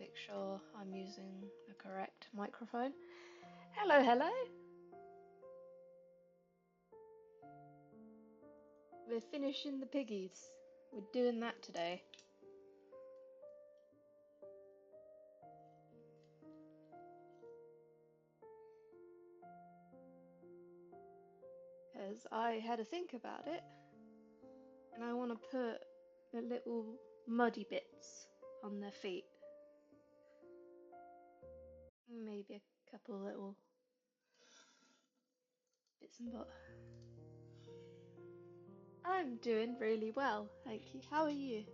make sure I'm using the correct microphone. Hello, hello! We're finishing the piggies. We're doing that today. Because I had to think about it, and I want to put the little muddy bits on their feet. Maybe a couple little bits and bobs. I'm doing really well, thank you. How are you?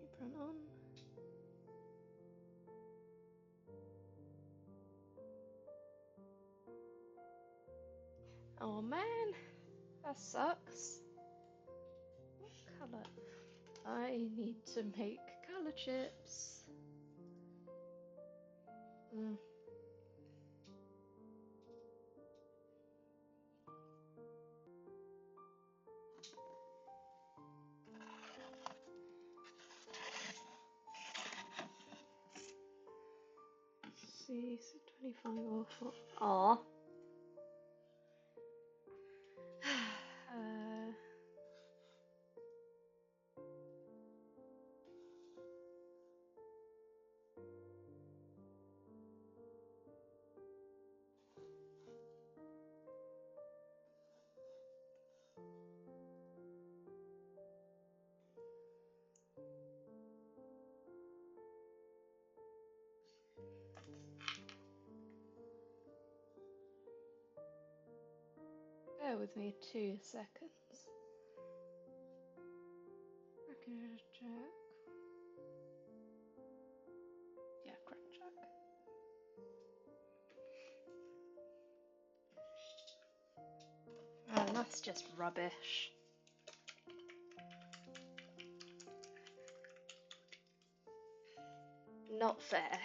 Apron on. Oh man, that sucks. What colour? I need to make colour chips. Mm. See, so 25 or 4. Aww. Bear with me 2 seconds. Crackerjack. Yeah, crackerjack. Oh, that's just rubbish. Not fair.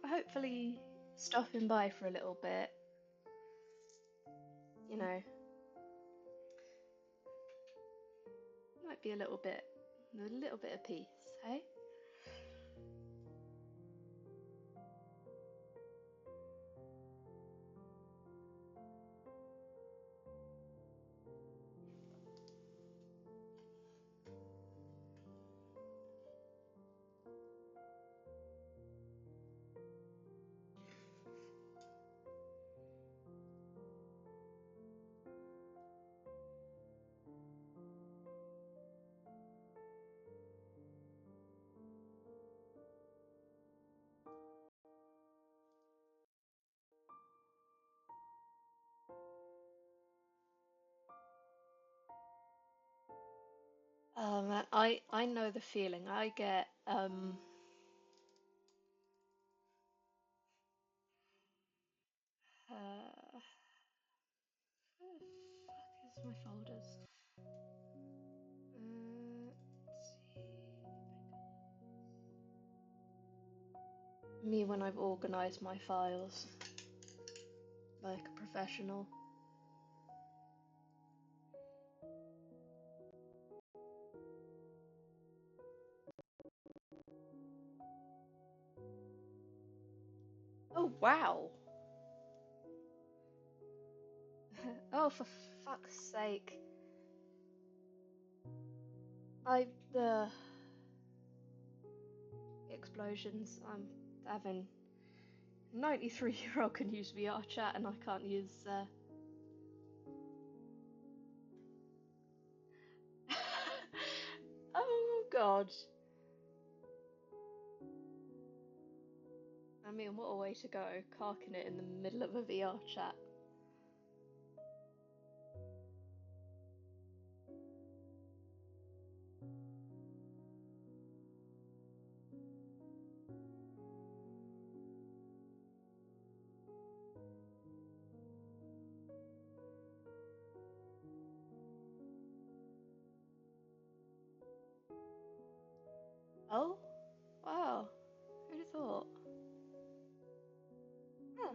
Hopefully stopping by for a little bit. You know, might be a little bit of peace, hey? Oh man, I know the feeling. I get where the fuck is my folders? Let's see. Me when I've organized my files like a professional. Oh wow. Oh, for fuck's sake. The explosions. I'm having 93-year-old can use VR chat and I can't use Oh god. I mean, what a way to go, carking it in the middle of a VR chat. Oh? Wow. Who'd have thought? Huh.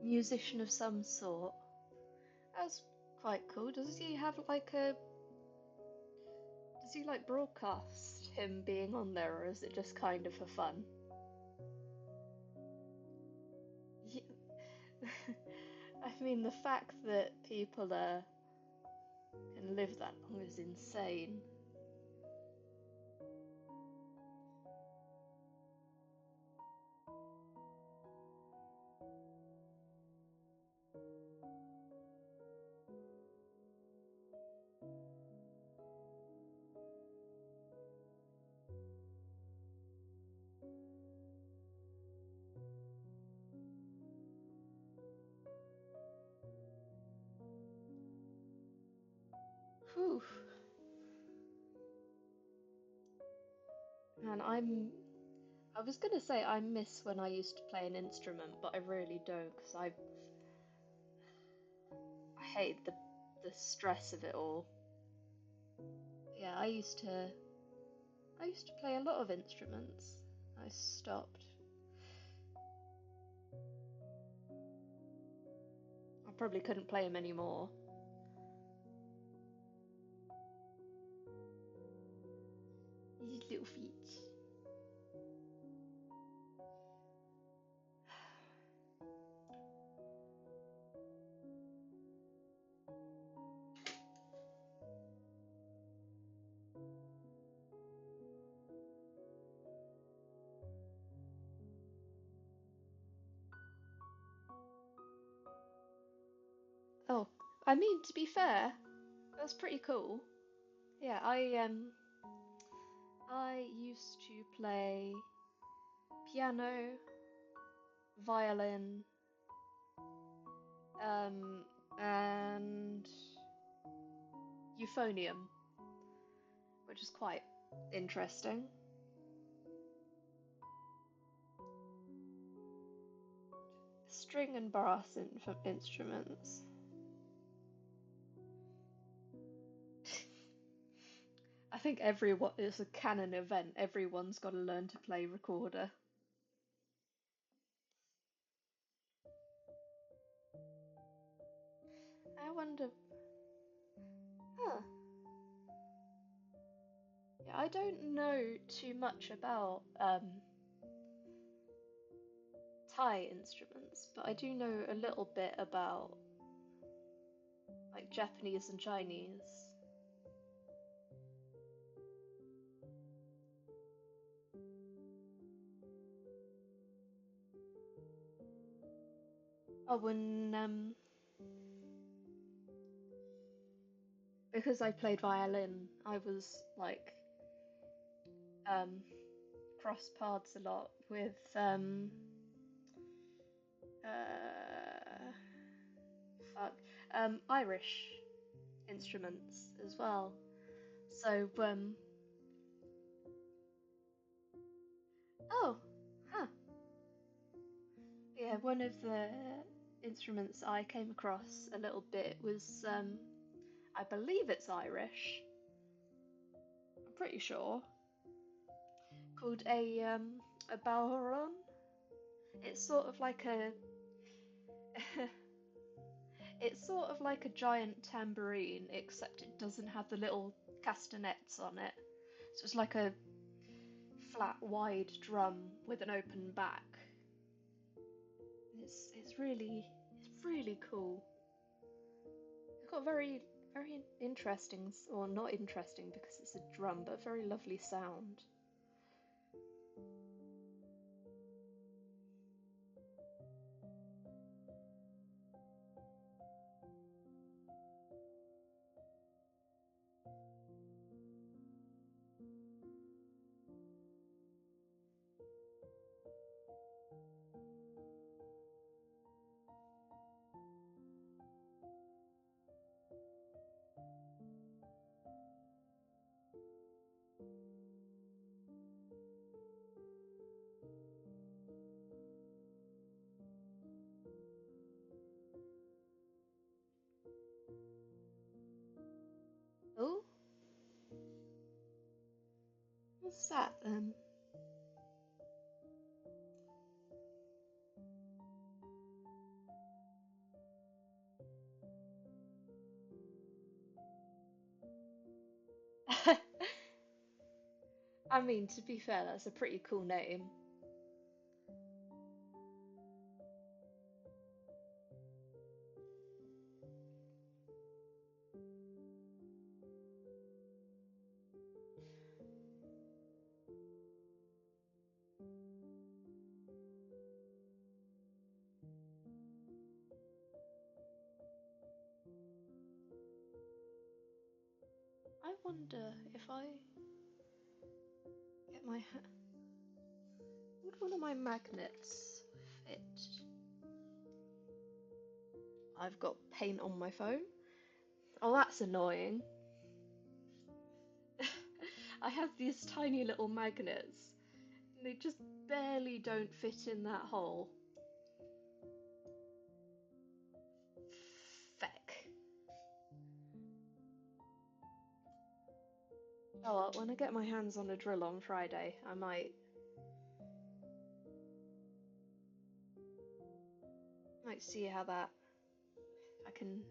musician of some sort. That's quite cool. Does he have like a... Does he like broadcast him being on there, or is it just kind of for fun? Yeah. I mean, the fact that people can live that long is insane. Whew. And I was gonna say I miss when I used to play an instrument, but I really don't, because I hate the stress of it all. Yeah, I used to play a lot of instruments. I stopped. I probably couldn't play them anymore. These little feet. Oh, I mean, to be fair, that's pretty cool. Yeah, I used to play piano, violin, and euphonium, which is quite interesting. String and brass instruments. I think everyone is a canon event. Everyone's got to learn to play recorder. I wonder. Huh. Yeah, I don't know too much about Thai instruments, but I do know a little bit about like Japanese and Chinese. Oh, and because I played violin, I was like um, cross paths a lot with uh, fuck, Irish instruments as well. So oh, huh, yeah, one of the instruments I came across a little bit was I believe it's Irish. I'm pretty sure called a bowron. It's sort of like a it's sort of like a giant tambourine, except it doesn't have the little castanets on it. So it's like a flat, wide drum with an open back. It's really cool. It's got very interesting, or not interesting because it's a drum, but very lovely sound. Oh, what's that? I mean, to be fair, that's a pretty cool name. I wonder if I get my would one of my magnets fit? I've got paint on my phone. Oh, that's annoying. I have these tiny little magnets, and they just barely don't fit in that hole. Feck. Oh well, when I get my hands on a drill on Friday, I might see how that I can.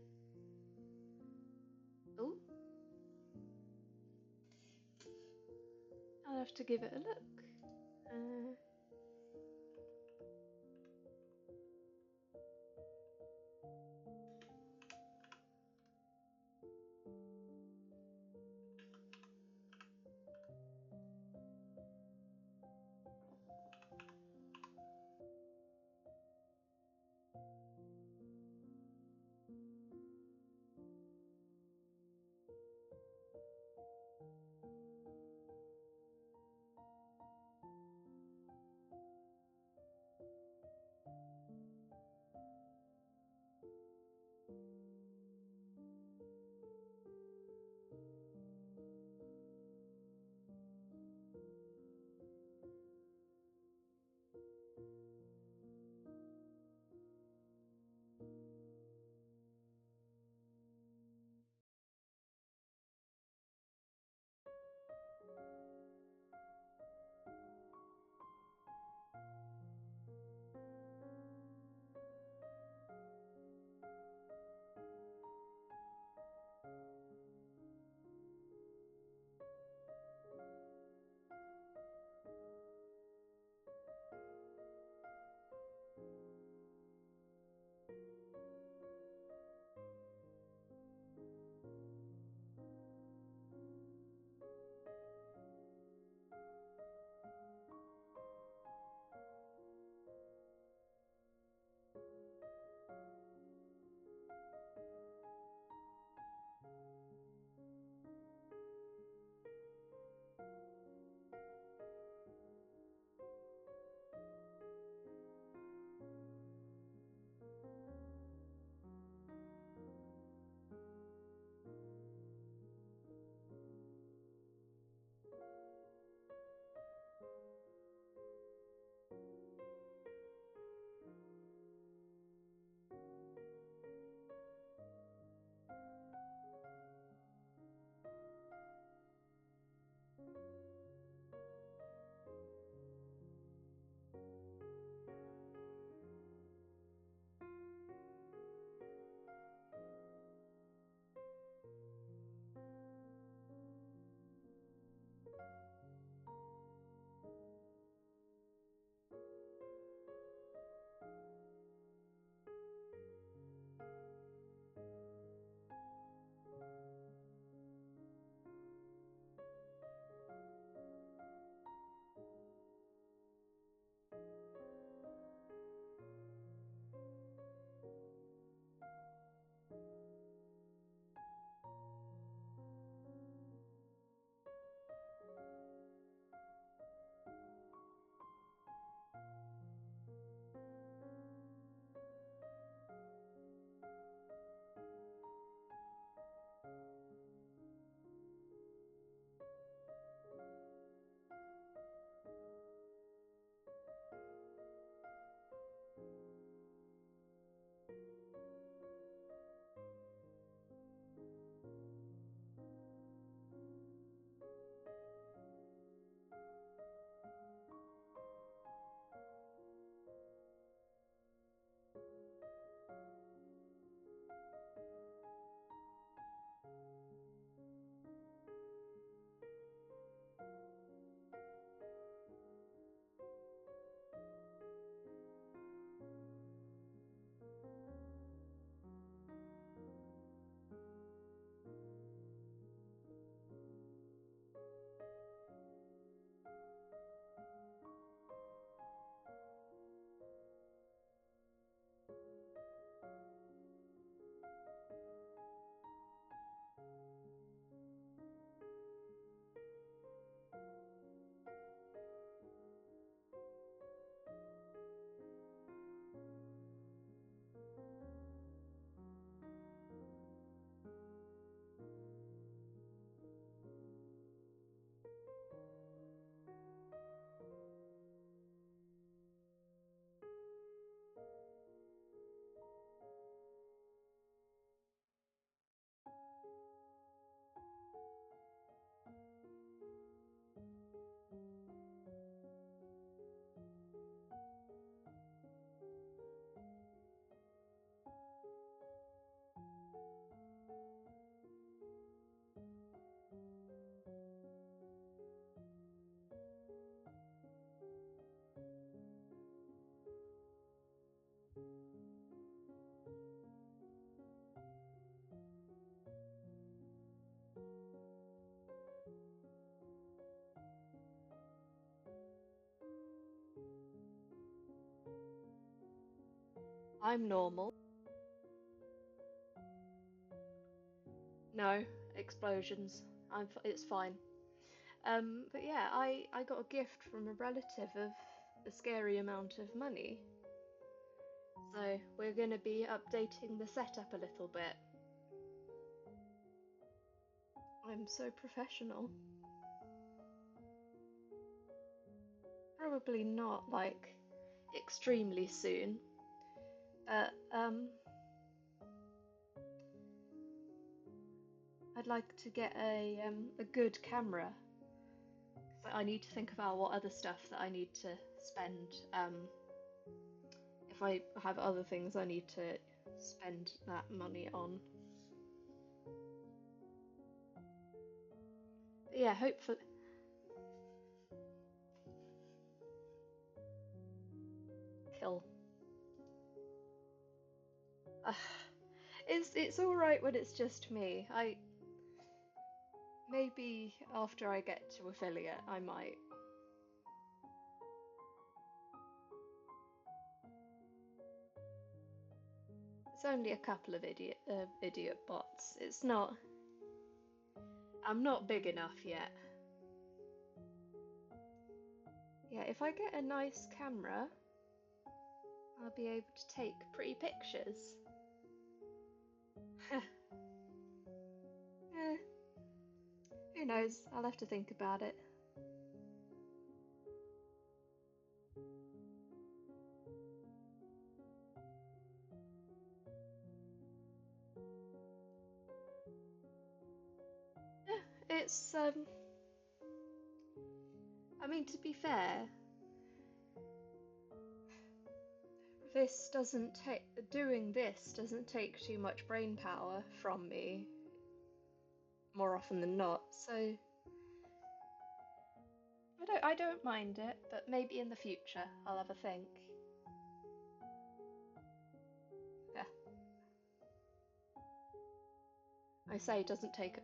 Oh, I'll have to give it a look. Uh, I'm normal. No explosions. It's fine. But yeah, I got a gift from a relative of a scary amount of money. So we're going to be updating the setup a little bit. I'm so professional. Probably not like extremely soon, but I'd like to get a good camera. So I need to think about what other stuff that I need to spend. If I have other things I need to spend that money on. But yeah, hopefully. Kill. It's all right when it's just me. Maybe after I get to affiliate, I might. It's only a couple of idiot bots. It's not. I'm not big enough yet. Yeah, if I get a nice camera, I'll be able to take pretty pictures. Eh, who knows? I'll have to think about it. Yeah, it's I mean, to be fair, doing this doesn't take too much brain power from me more often than not. So I don't mind it, but maybe in the future I'll have a think. Yeah, I say it doesn't take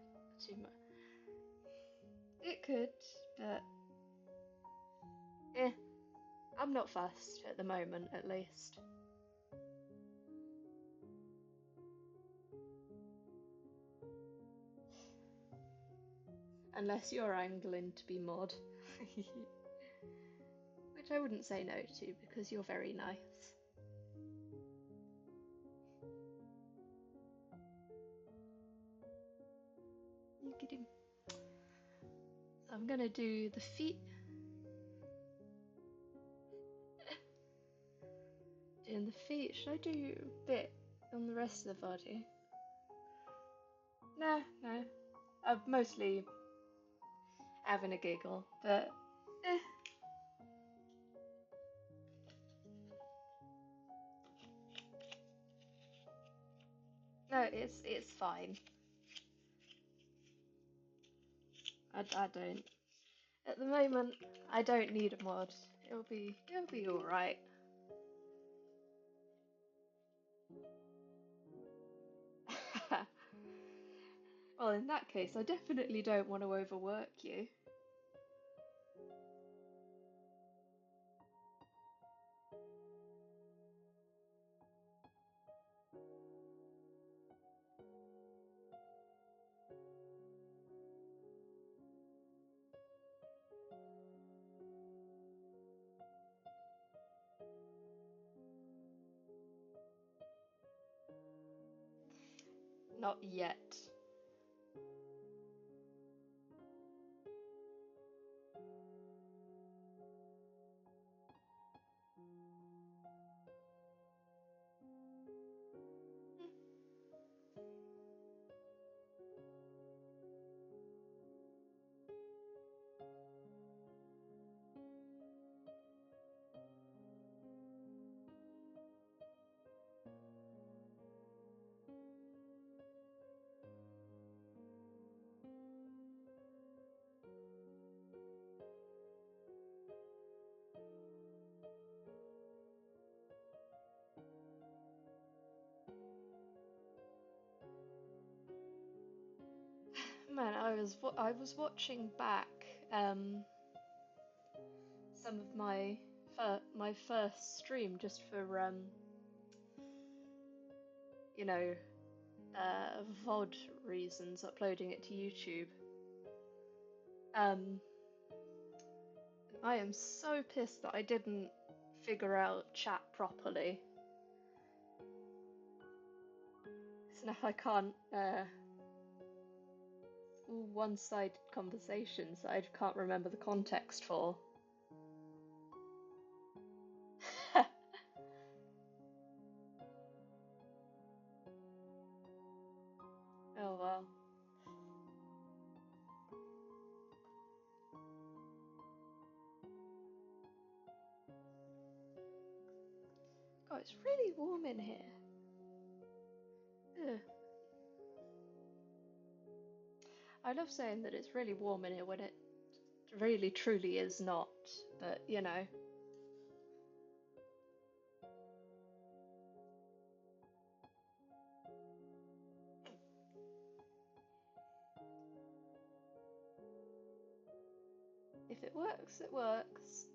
too much. It could, but eh, I'm not fussed at the moment, at least. Unless you're angling to be mod. Which I wouldn't say no to because you're very nice. You get him. So I'm gonna do the feet. Doing the feet. Should I do a bit on the rest of the body? No. I'm mostly having a giggle, but eh. No, it's fine. I don't. At the moment, I don't need a mod. It'll be all right. Well, in that case, I definitely don't want to overwork you. Not yet. man, I was watching back some of my first stream just for you know VOD reasons, uploading it to YouTube. I am so pissed that I didn't figure out chat properly. So now I can't all one-sided conversations that I can't remember the context for. Oh well. God, it's really warm in here. Ugh. I love saying that it's really warm in here when it really truly is not, but you know. If it works, it works.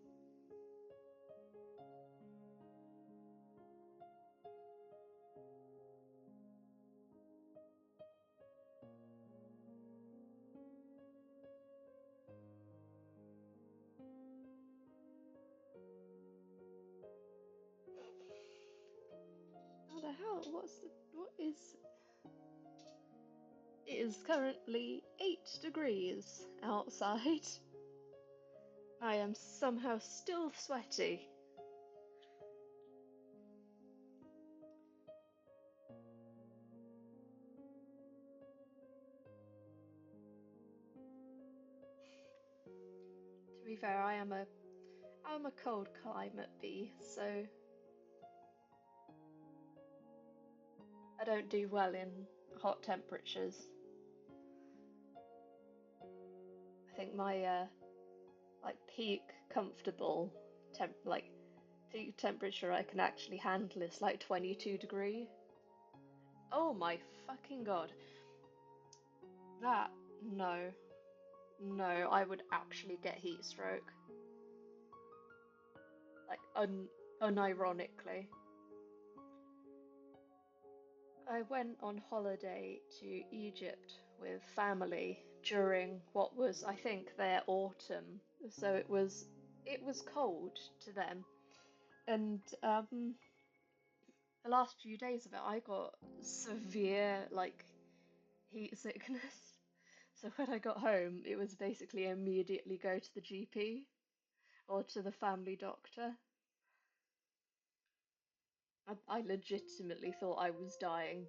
How the hell? What is... It is currently 8 degrees outside. I am somehow still sweaty. To be fair, I'm a cold climate bee, so I don't do well in hot temperatures. I think my like peak comfortable peak temperature I can actually handle is like 22 degree. Oh my fucking god. That no. No, I would actually get heat stroke. Like unironically. I went on holiday to Egypt with family during what was, I think, their autumn. So it was cold to them. And the last few days of it, I got severe like heat sickness. So when I got home, it was basically immediately go to the GP or to the family doctor. I legitimately thought I was dying.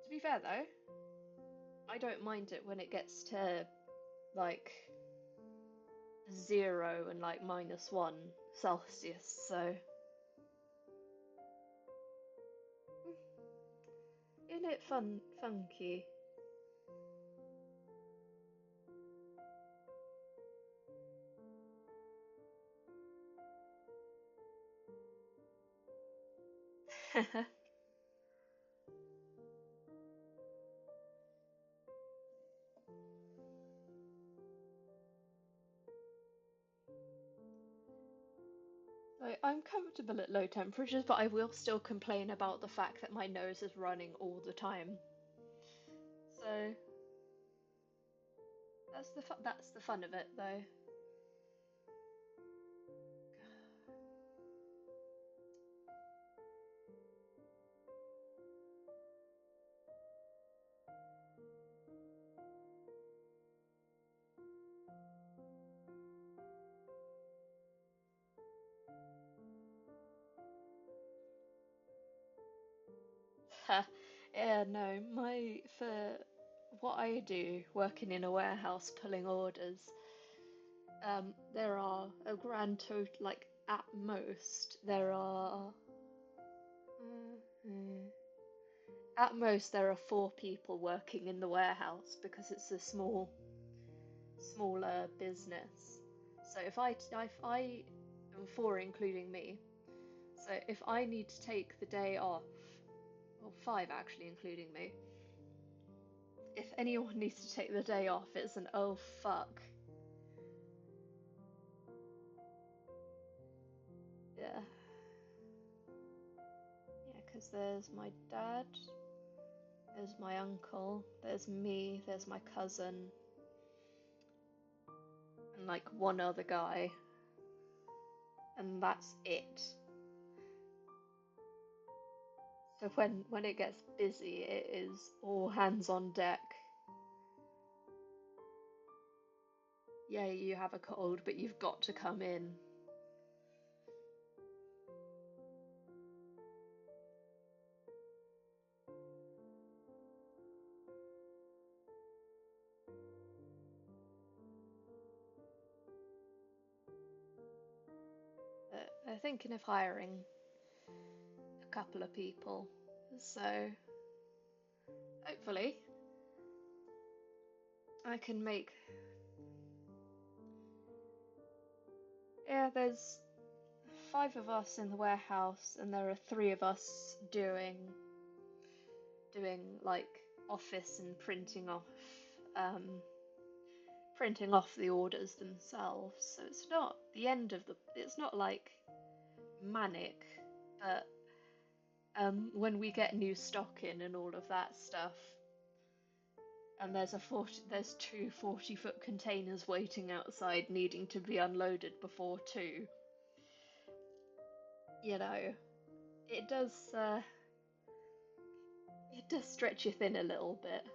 To be fair though, I don't mind it when it gets to like 0 and like -1 Celsius, so isn't it funky? Like, I'm comfortable at low temperatures, but I will still complain about the fact that my nose is running all the time. So that's the fun of it, though. Yeah, no, my for what I do, working in a warehouse pulling orders, there are a grand total, like at most, there are uh, at most there are 4 people working in the warehouse because it's a smaller business. So if I and 4 including me. So if I need to take the day off, well 5 actually including me, if anyone needs to take the day off, it's an oh fuck. Yeah. Yeah, because there's my dad, there's my uncle, there's me, there's my cousin, and like one other guy. And that's it. So when it gets busy, it is all hands on deck. Yeah, you have a cold, but you've got to come in. They're thinking of hiring a couple of people, so hopefully I can make. Yeah, there's 5 of us in the warehouse, and there are 3 of us doing like office and printing off the orders themselves. So it's not the end of the. It's not like manic, but when we get new stock in and all of that stuff, and there's 2 40-foot containers waiting outside needing to be unloaded before 2. You know, it does stretch you thin a little bit.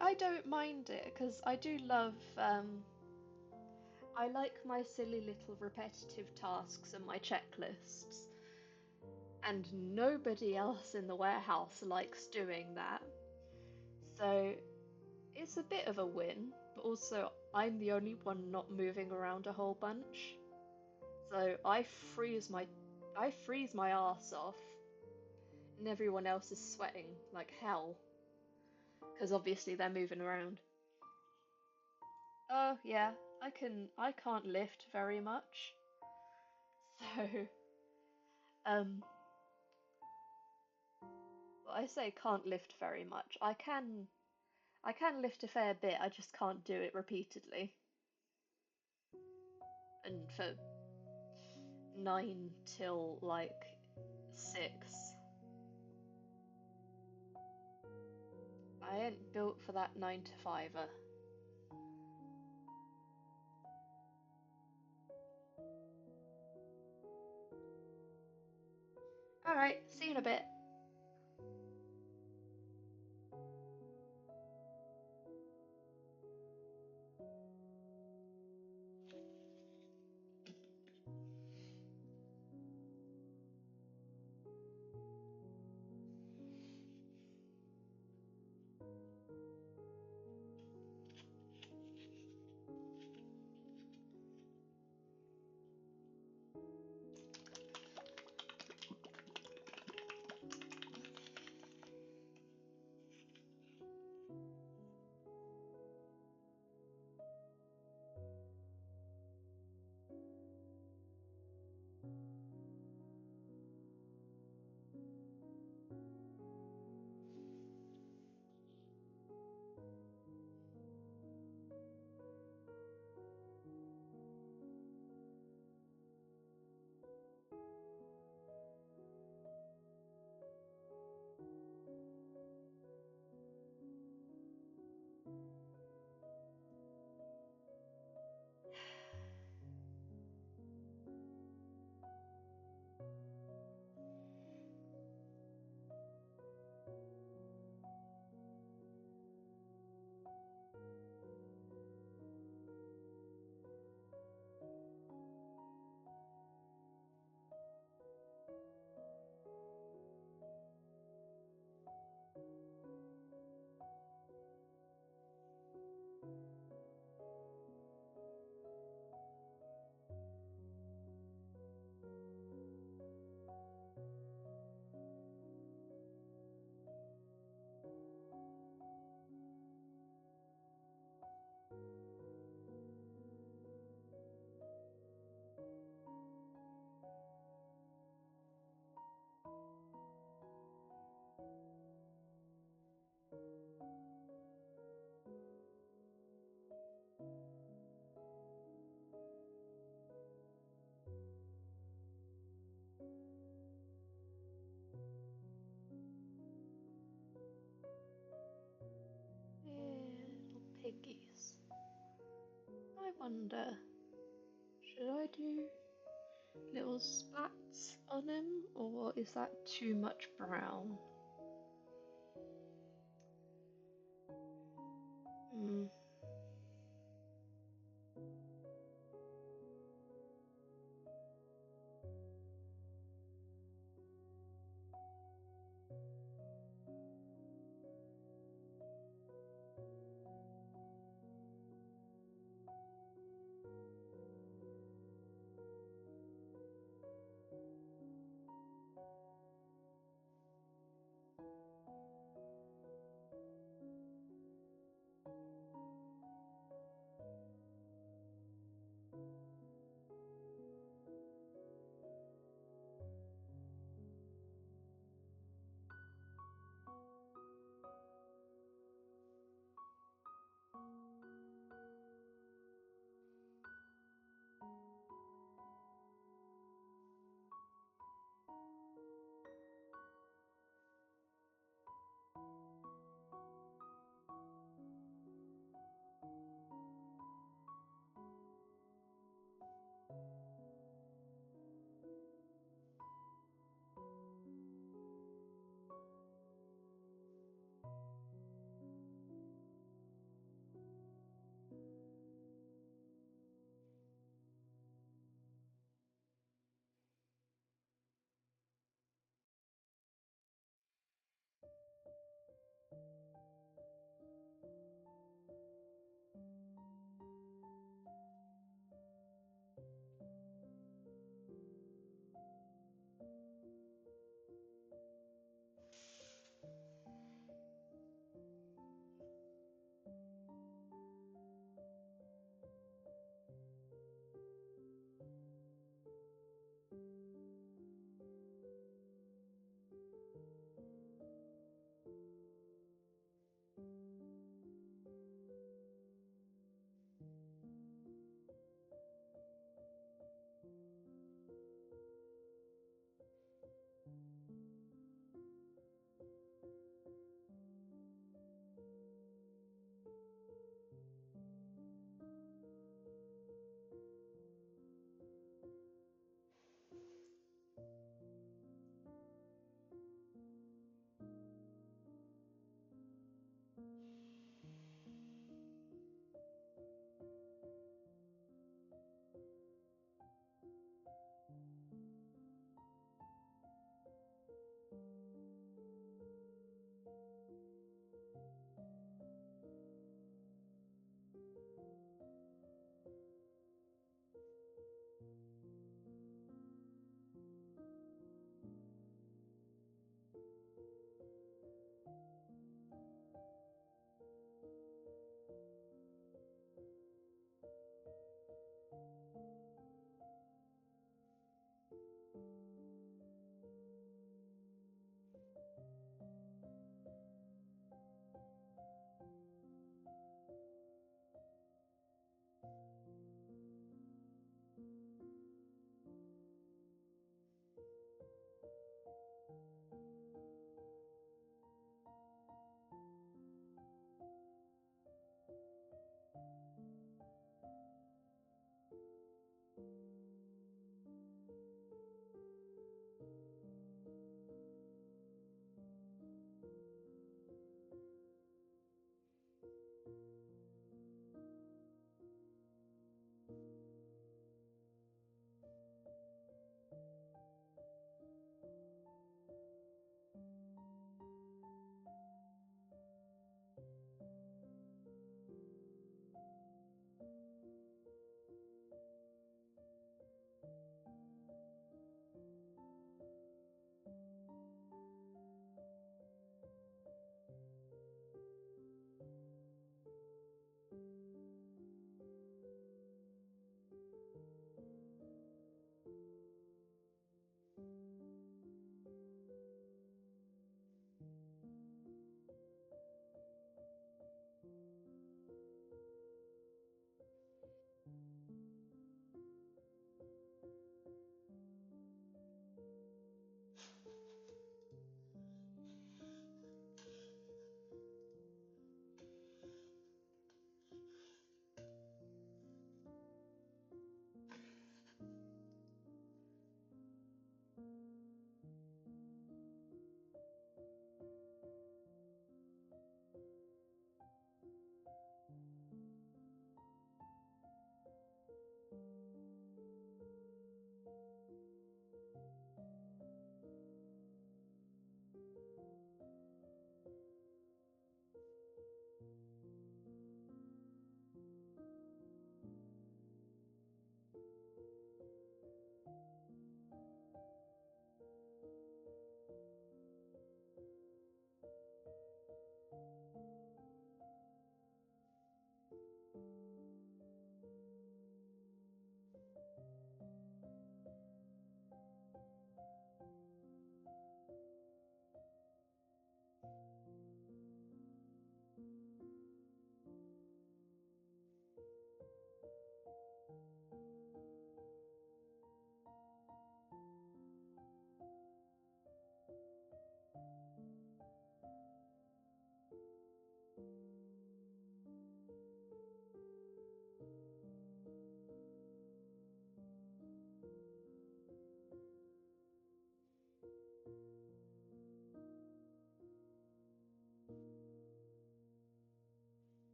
I don't mind it because I do love I like my silly little repetitive tasks and my checklists, and nobody else in the warehouse likes doing that. So it's a bit of a win, but also I'm the only one not moving around a whole bunch. So I freeze my ass off, and everyone else is sweating like hell because obviously they're moving around. Oh yeah, I can't lift very much. So um well, I say can't lift very much. I can lift a fair bit, I just can't do it repeatedly. And for 9 till like 6, I ain't built for that 9 to 5er. Alright, see you in a bit. wonder, should I do little spats on him, or is that too much brown? Hmm.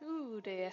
Oh dear.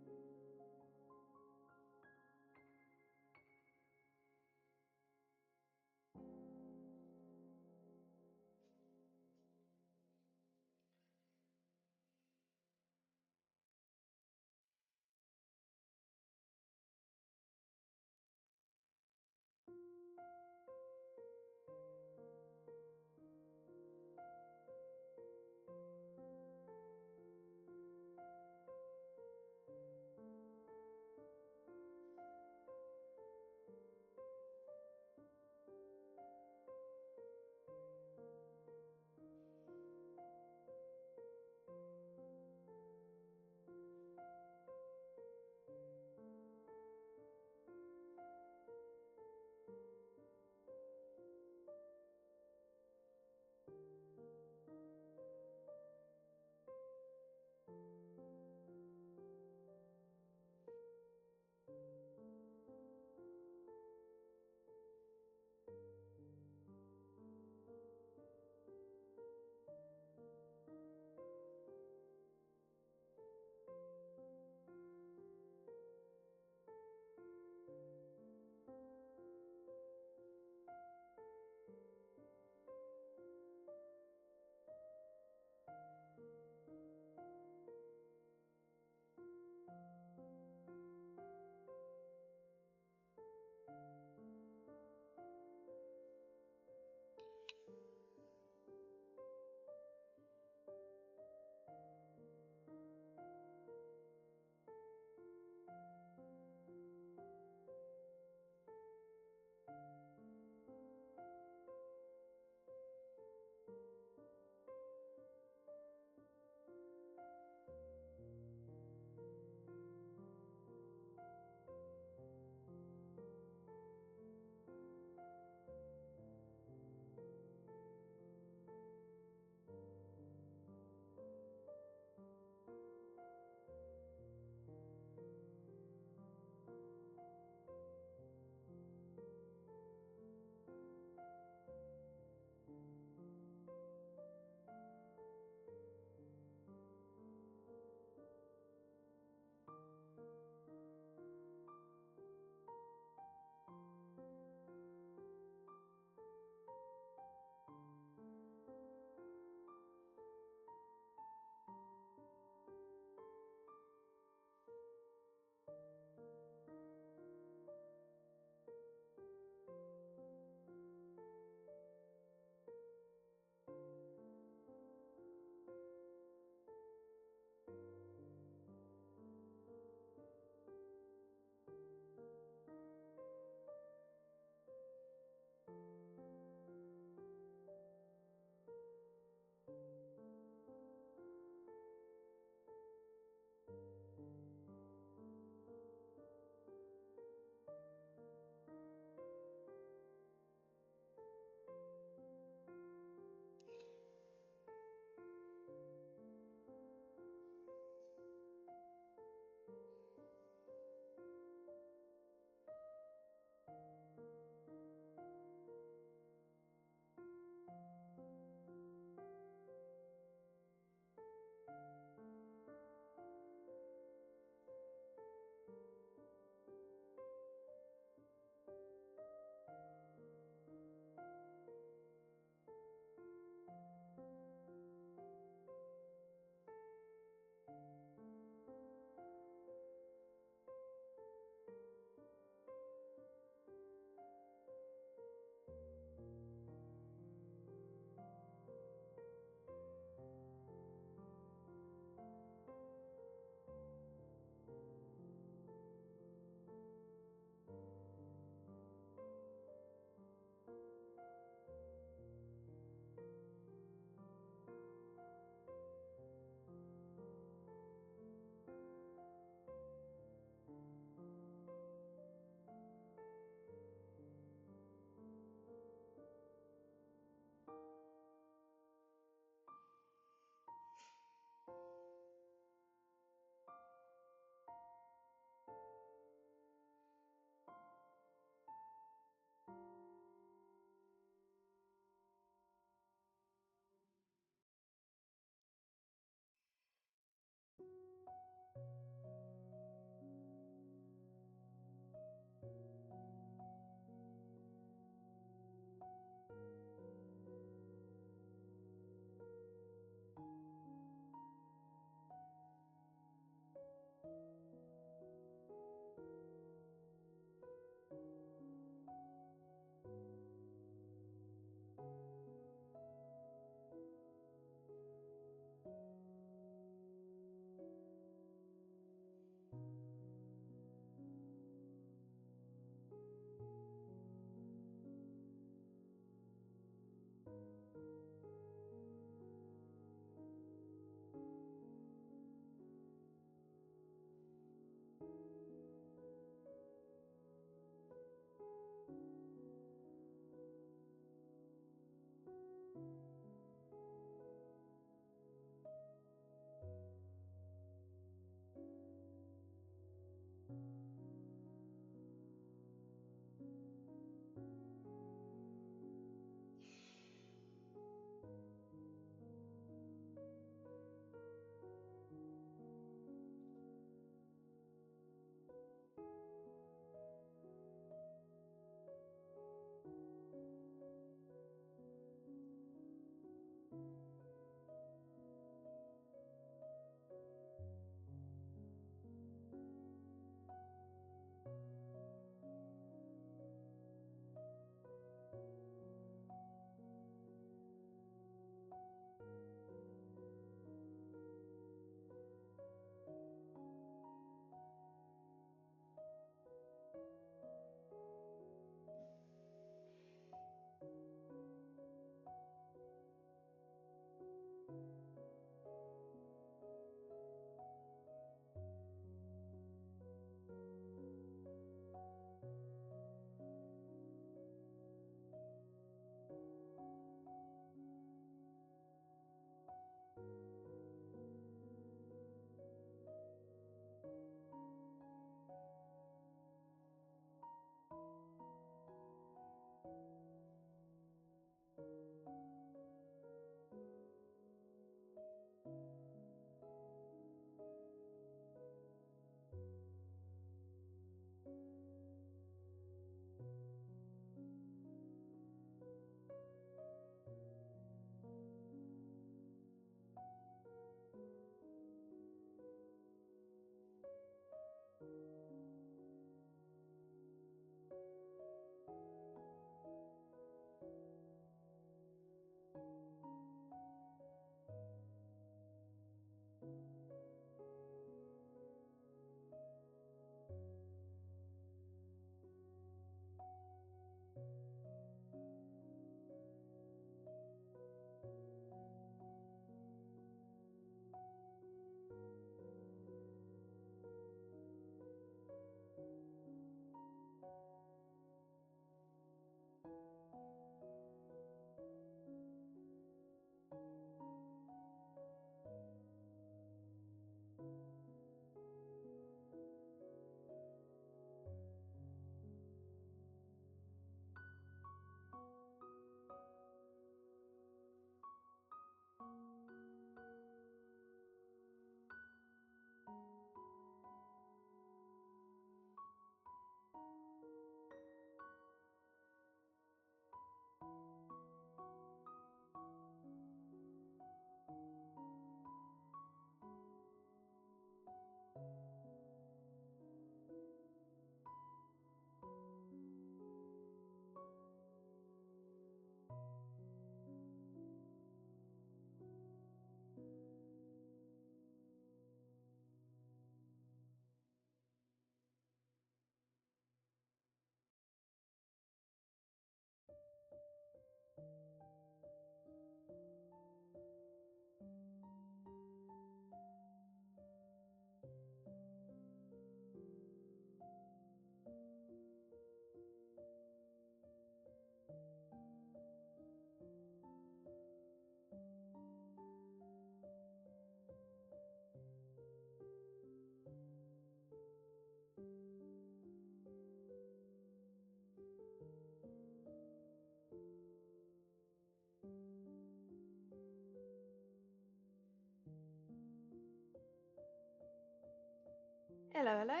Hello, hello.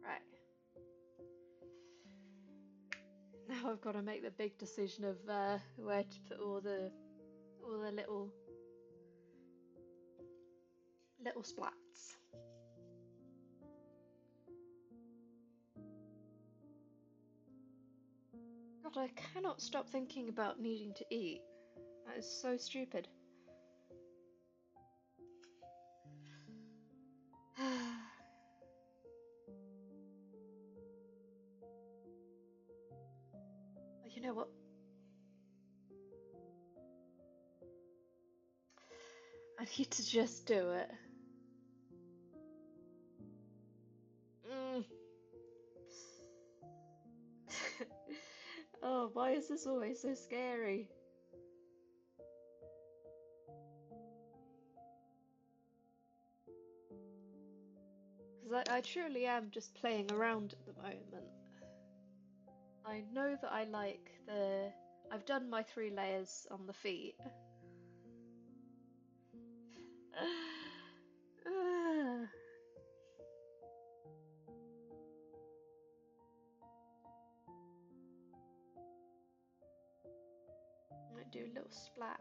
Right. Now I've got to make the big decision of where to put all the little splats. God, I cannot stop thinking about needing to eat. That is so stupid. You know what? I need to just do it. Oh, why is this always so scary? Because I truly am just playing around at the moment. I know that I like the... I've done my 3 layers on the feet. I might do a little splat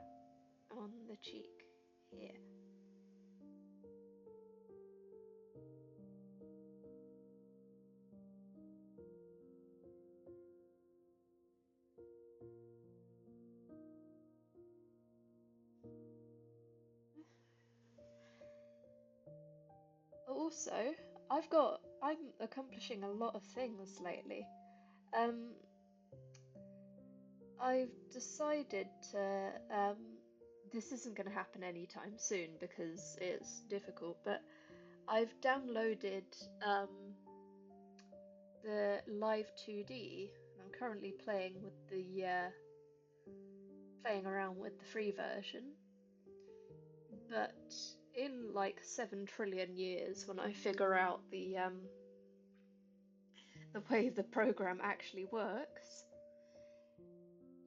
on the cheek here. Also, I'm accomplishing a lot of things lately. I've decided to, this isn't going to happen anytime soon because it's difficult, but I've downloaded the Live 2D, and I'm currently playing with the playing around with the free version. But in like 7 trillion years, when I figure out the way the program actually works,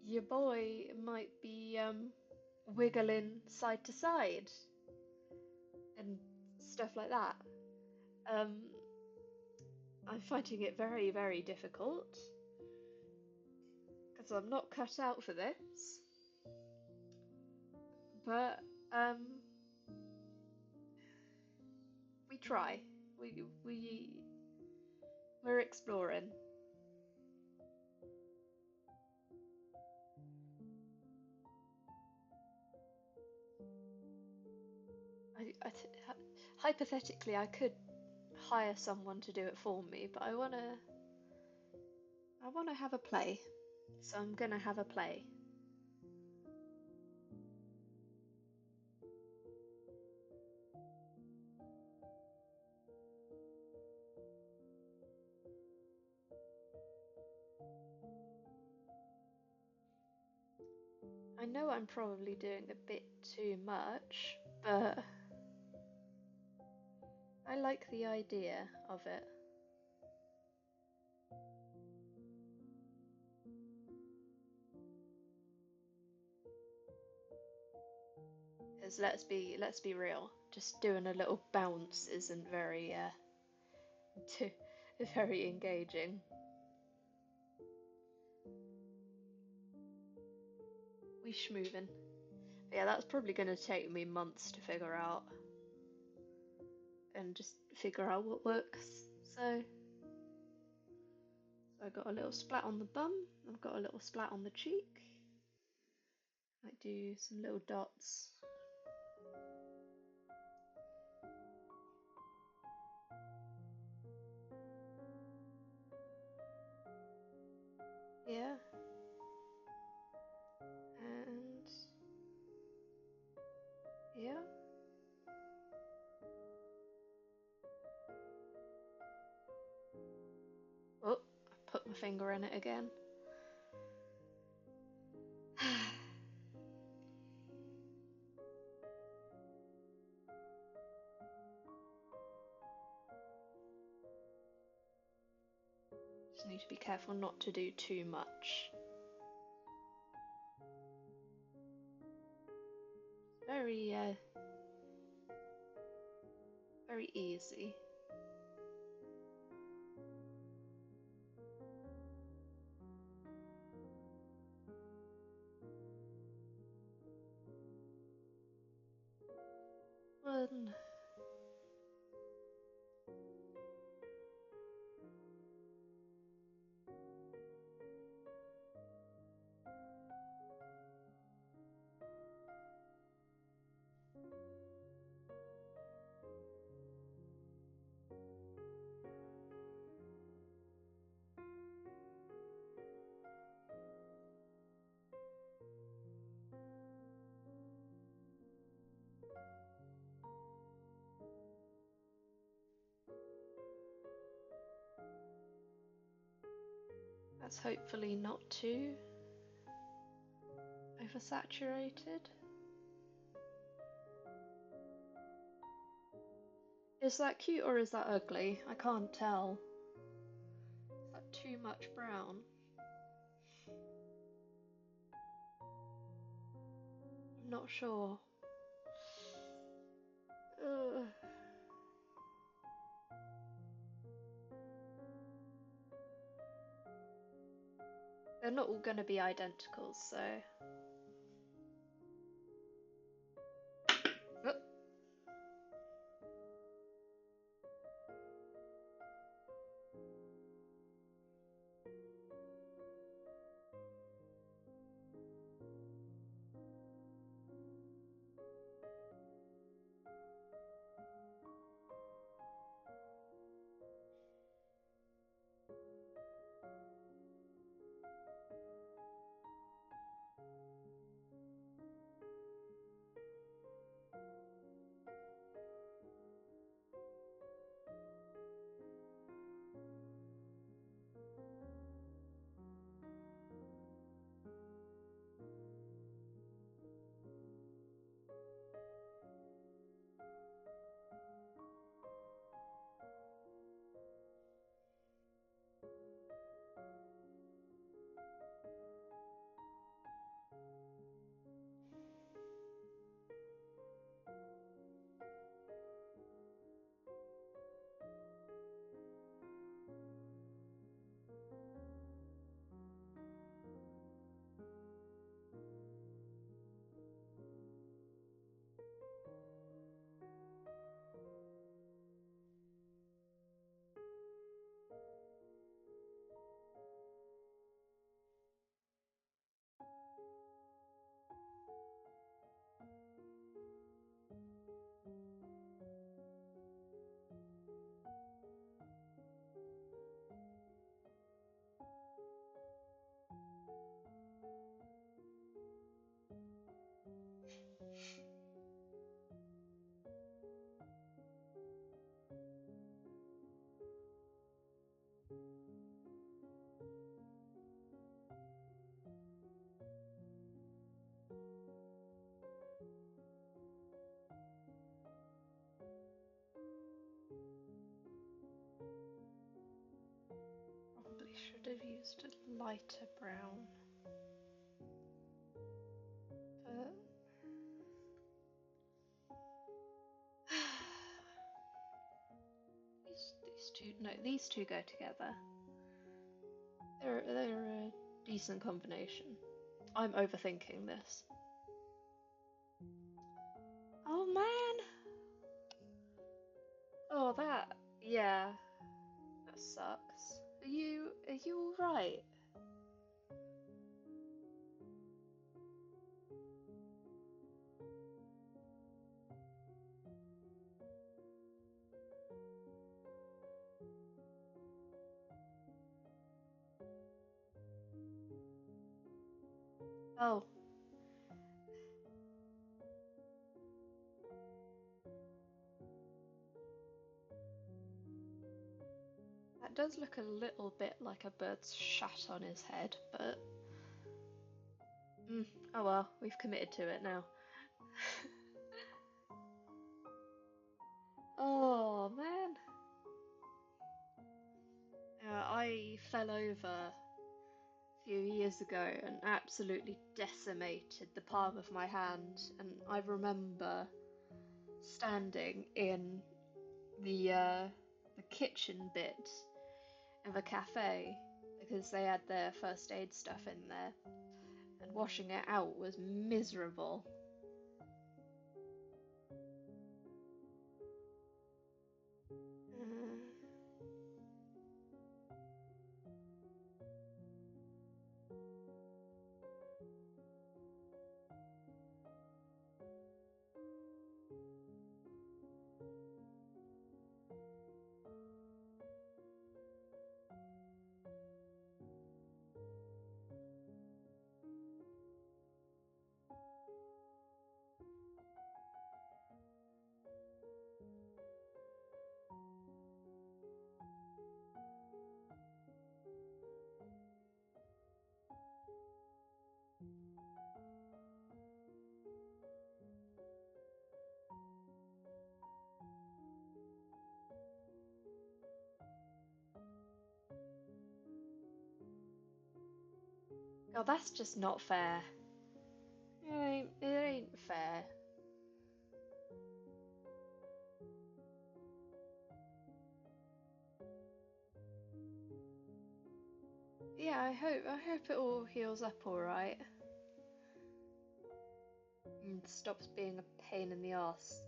your boy might be wiggling side to side and stuff like that. I'm finding it very, very difficult because I'm not cut out for this. But we try. We're exploring. Hypothetically, I could hire someone to do it for me, but I wanna have a play, so I'm gonna have a play. I know I'm probably doing a bit too much, but I like the idea of it. Because let's be real, just doing a little bounce isn't very very engaging. We schmoovin'. Yeah, that's probably going to take me months to figure out. And just figure out what works. So I got a little splat on the bum. I've got a little splat on the cheek. Might do some little dots. Yeah. And yeah. Oh, I put my finger in it again. Just need to be careful not to do too much. Very, very easy. One. That's hopefully not too oversaturated. Is that cute or is that ugly? I can't tell. Is that too much brown? I'm not sure. Ugh. They're not all going to be identical, so... Oh. Probably should have used a lighter brown. But... these two go together. They're a decent combination. I'm overthinking this. Oh man! Oh yeah, that sucks. Are you all right? Oh. That does look a little bit like a bird's shat on his head, but... oh well, we've committed to it now. Oh man. I fell over a few years ago and absolutely decimated the palm of my hand, and I remember standing in the kitchen bit of a cafe because they had their first aid stuff in there, and washing it out was miserable. Oh, that's just not fair. It ain't fair. Yeah, I hope it all heals up all right and stops being a pain in the arse.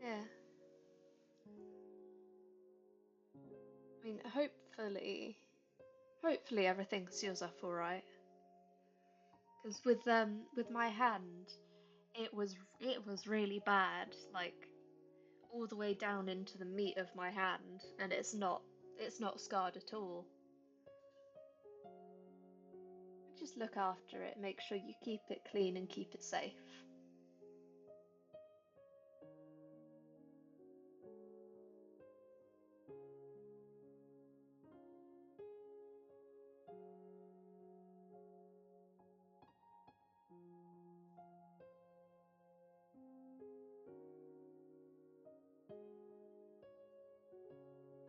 Yeah, I mean, hopefully everything seals up all right. Because with my hand, it was really bad, like all the way down into the meat of my hand, and it's not scarred at all. Just look after it, make sure you keep it clean and keep it safe.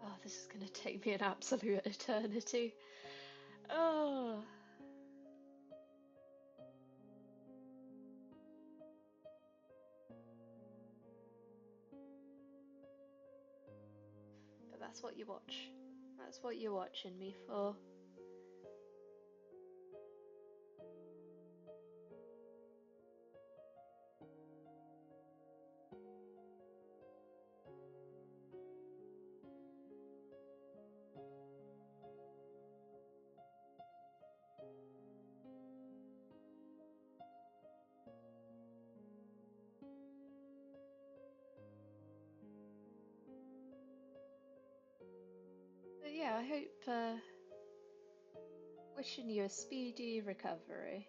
Oh, this is gonna take me an absolute eternity. Oh, but that's what you watch. That's what you're watching me for. But yeah, I hope wishing you a speedy recovery.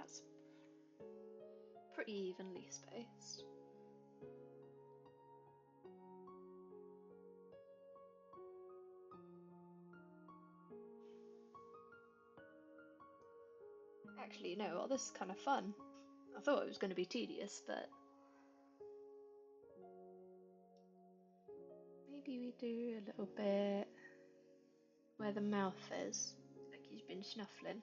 that's pretty evenly spaced. Actually, you know what, this is kind of fun. I thought it was going to be tedious, but maybe we do a little bit where the mouth is, like he's been snuffling.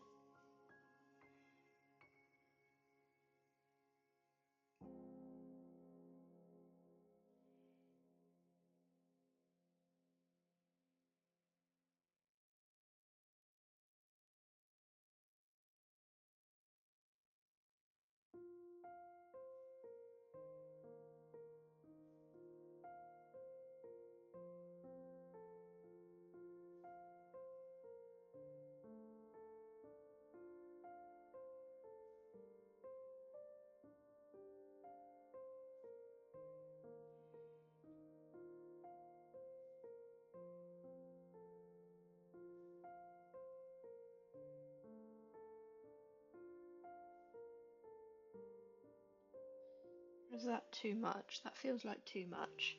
Or is that too much? That feels like too much.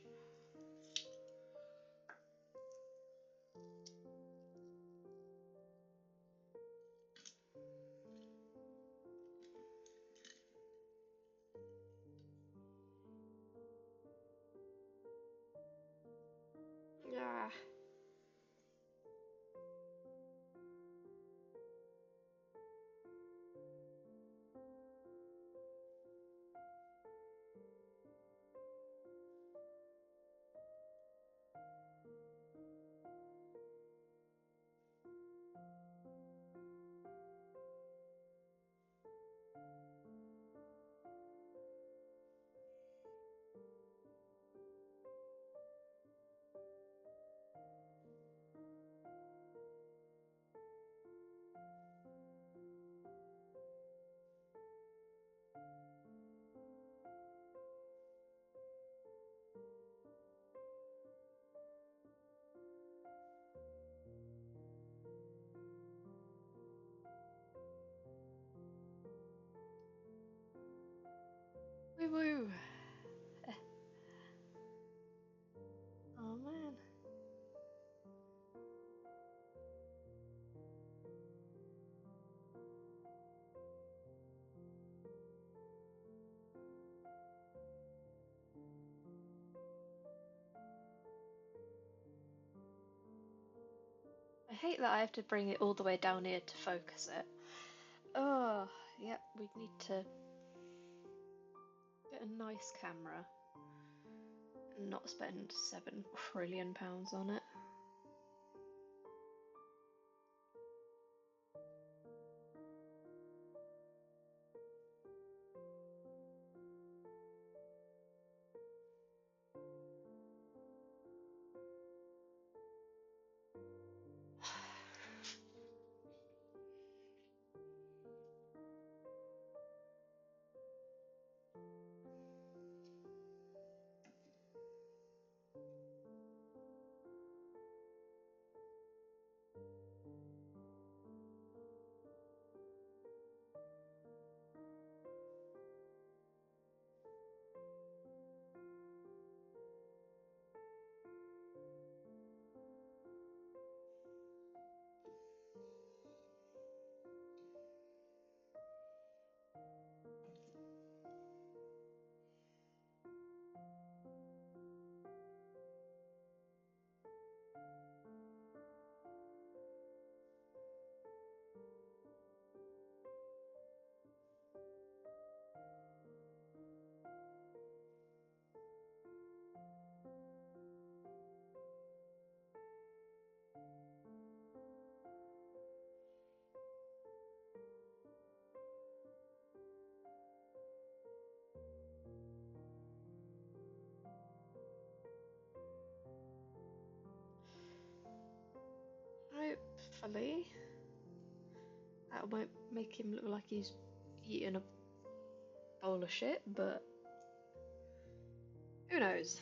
Yeah. Woo woo. Oh man. I hate that I have to bring it all the way down here to focus it. Oh, yep, we need to get a nice camera and not spend £7 trillion on it. Hopefully, that won't make him look like he's eating a bowl of shit, but who knows?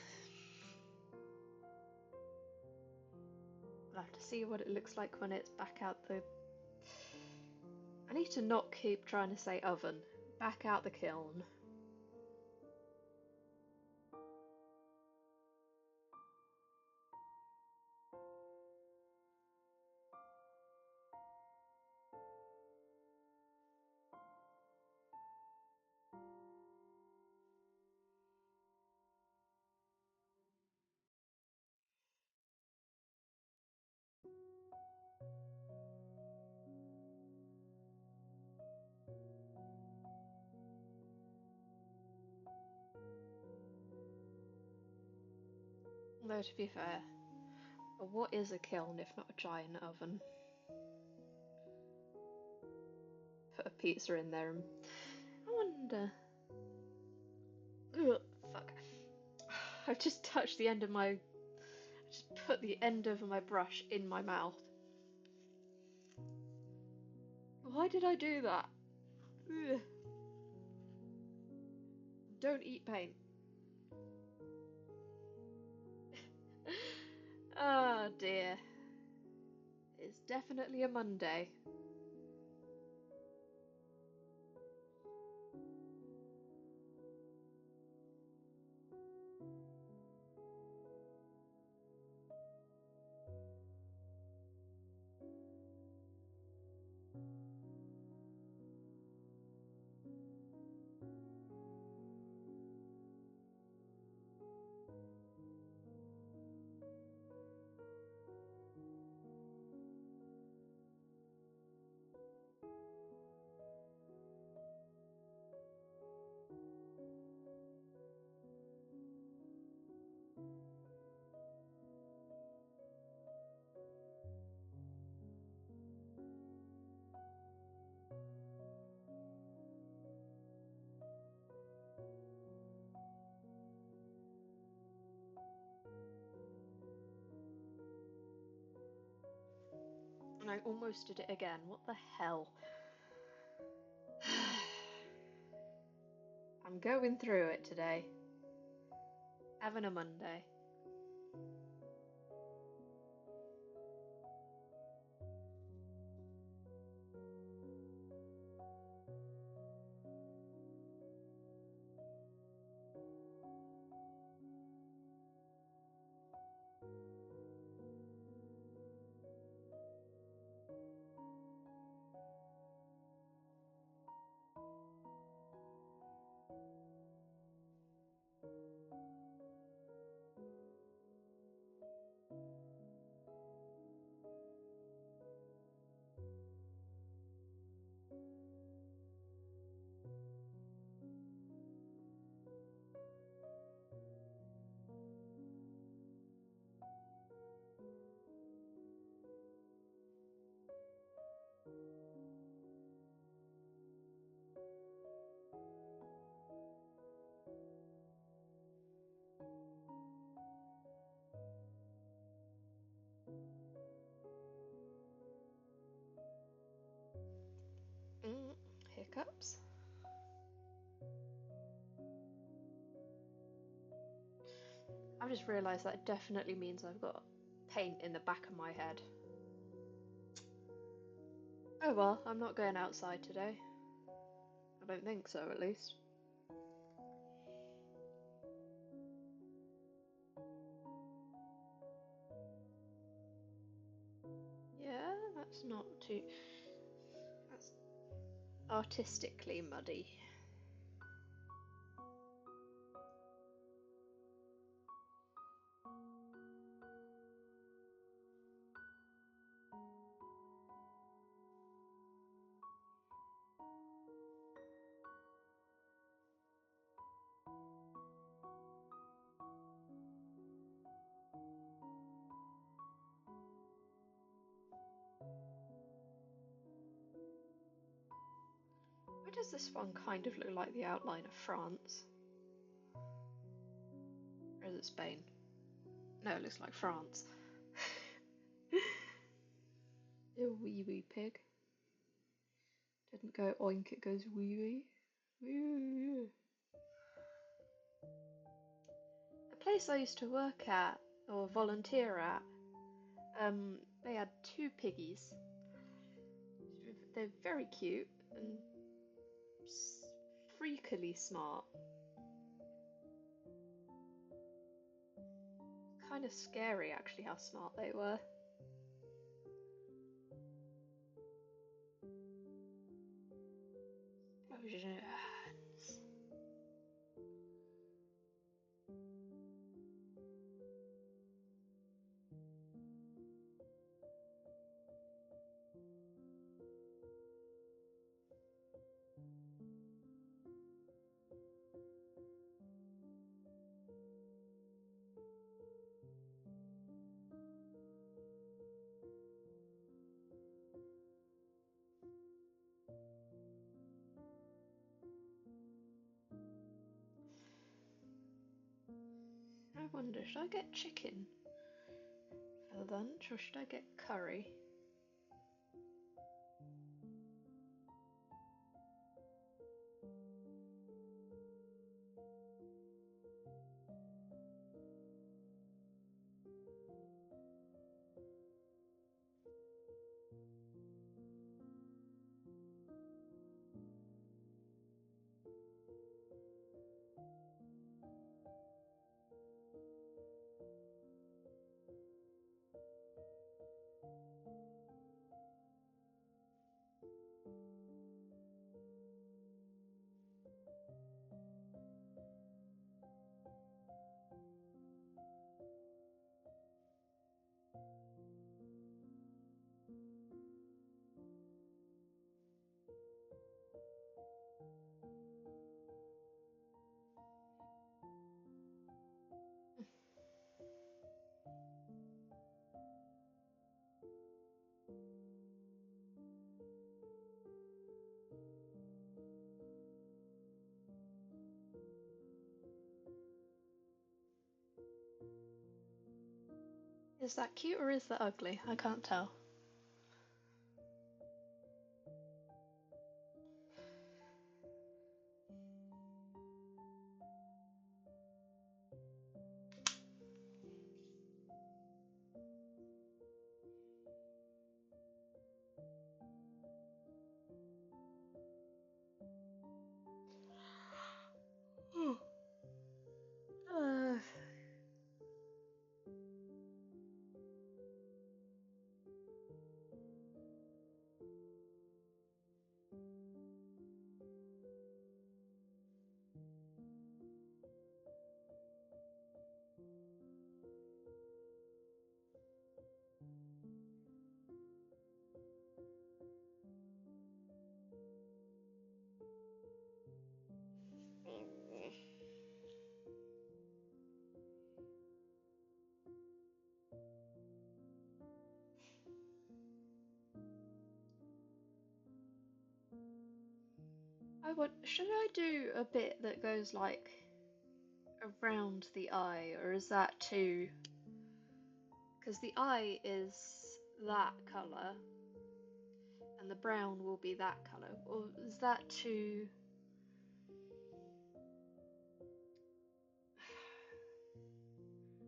We'll have to see what it looks like when it's back out the I need to not keep trying to say oven. Back out the kiln. Though, to be fair, what is a kiln if not a giant oven? Put a pizza in there and... I wonder... Ugh, fuck. I've just touched the end of my... I just put the end of my brush in my mouth. Why did I do that? Ugh. Don't eat paint. Oh dear. It's definitely a Monday. And I almost did it again. What the hell? I'm going through it today. Having a Monday. Hiccups. I've just realised that definitely means I've got paint in the back of my head. Oh well, I'm not going outside today. I don't think so, at least. Yeah, that's not too... That's artistically muddy. Why does this one kind of look like the outline of France? Or is it Spain? No, it looks like France. A wee wee pig. Didn't go oink, it goes wee wee. Wee. The place I used to work at, or volunteer at, they had two piggies. they're very cute and freakily smart. Kind of scary, actually, how smart they were. I wonder, should I get chicken for lunch or should I get curry? Is that cute or is that ugly? I can't tell. uh, should I do a bit that goes like around the eye, or is that too? Because the eye is that colour and the brown will be that colour, or is that too?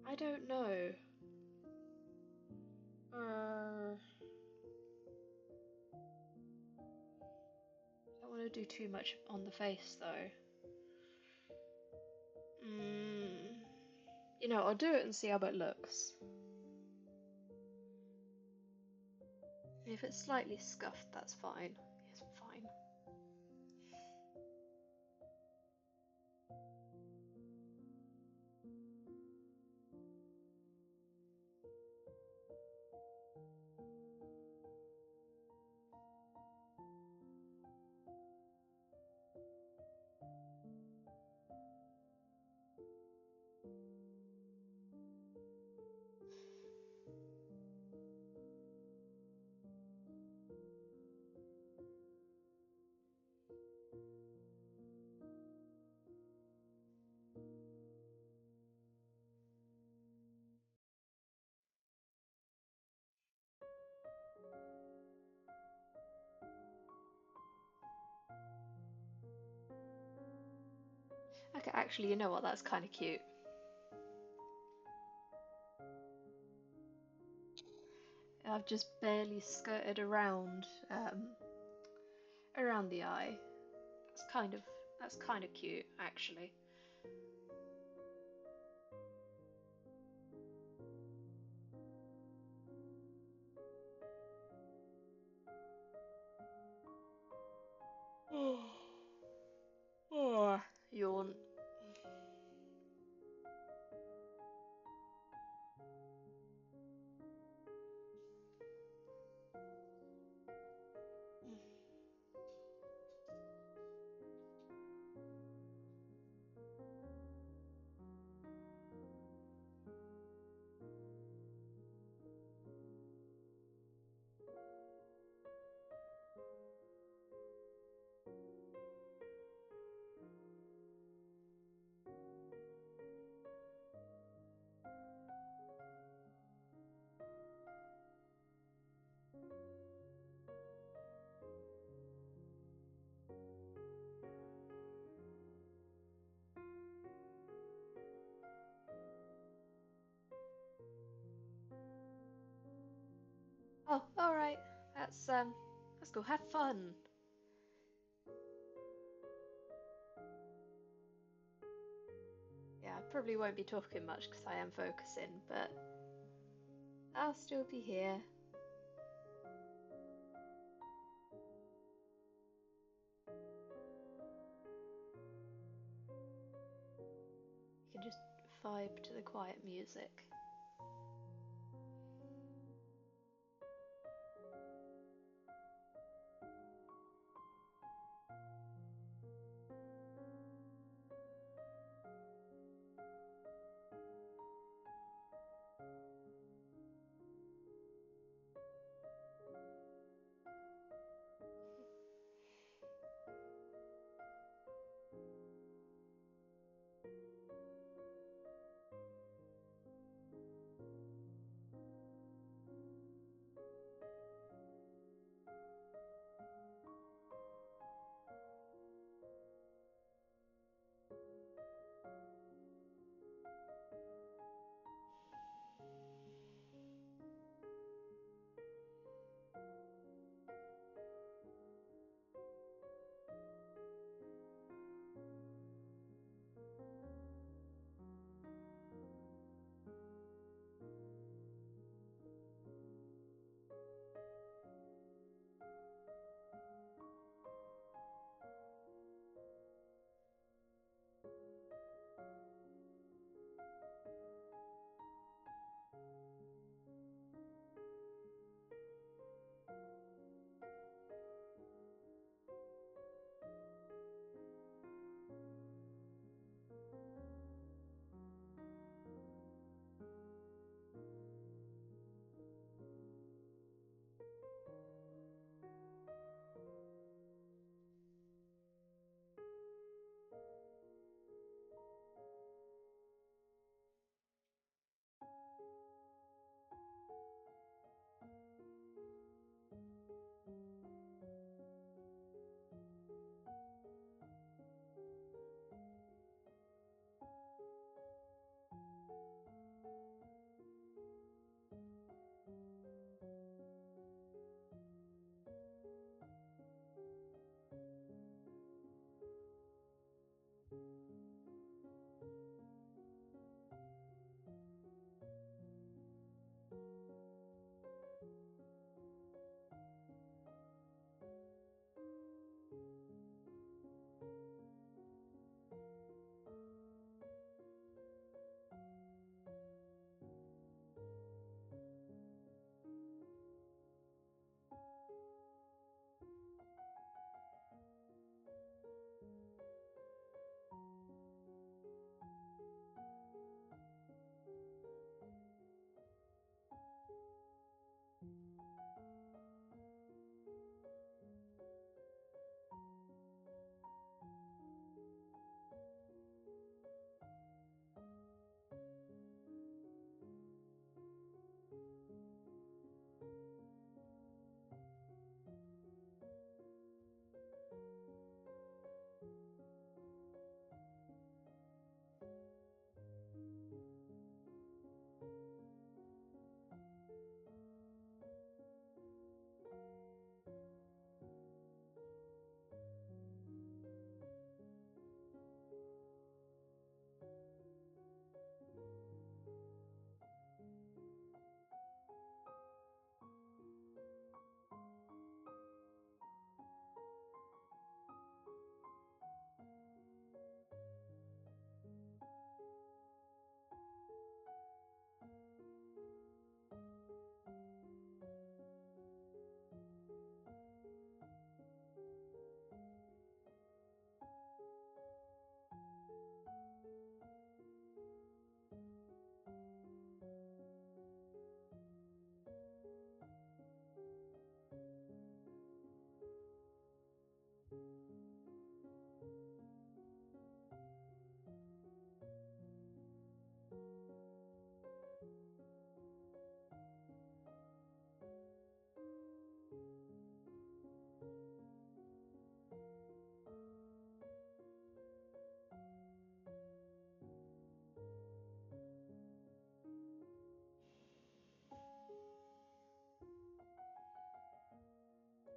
I don't know. Don't want to do too much on the face though. You know, I'll do it and see how it looks. If it's slightly scuffed, that's fine. It's fine. Okay, actually, you know what? That's kind of cute. I've just barely skirted around around the eye. That's kind of cute, actually. Oh, yawn. Oh, all right. That's cool. Have fun. Yeah, I probably won't be talking much because I am focusing, but I'll still be here. You can just vibe to the quiet music.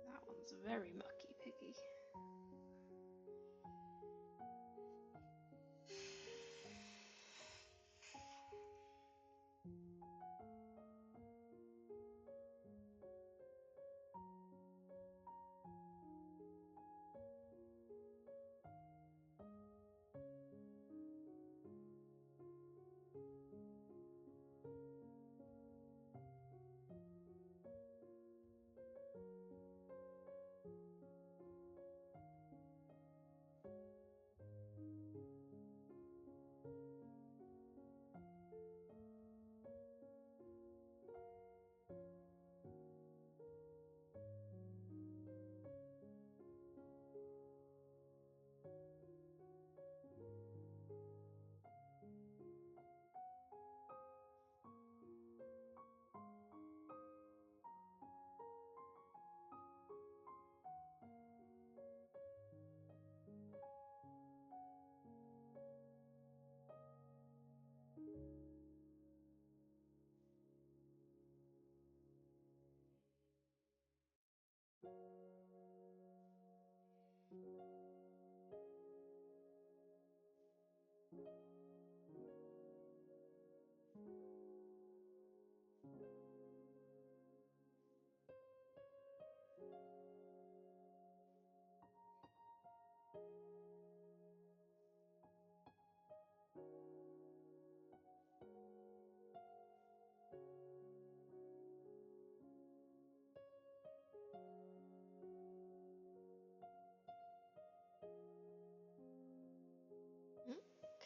That one's very mucky piggy.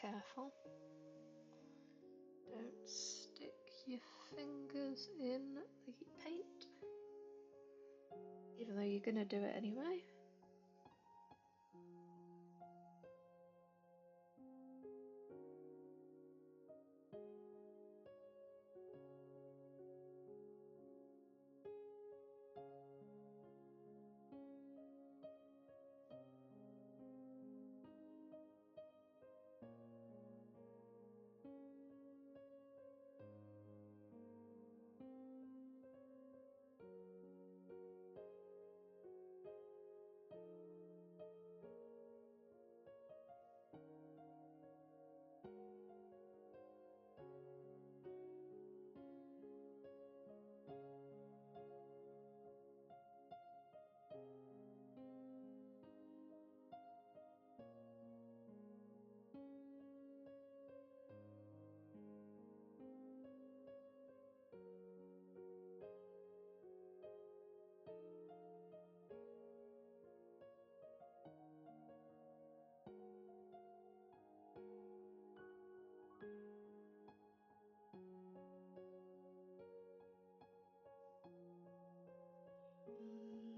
Careful. Don't stick your fingers in the paint, even though you're gonna do it anyway.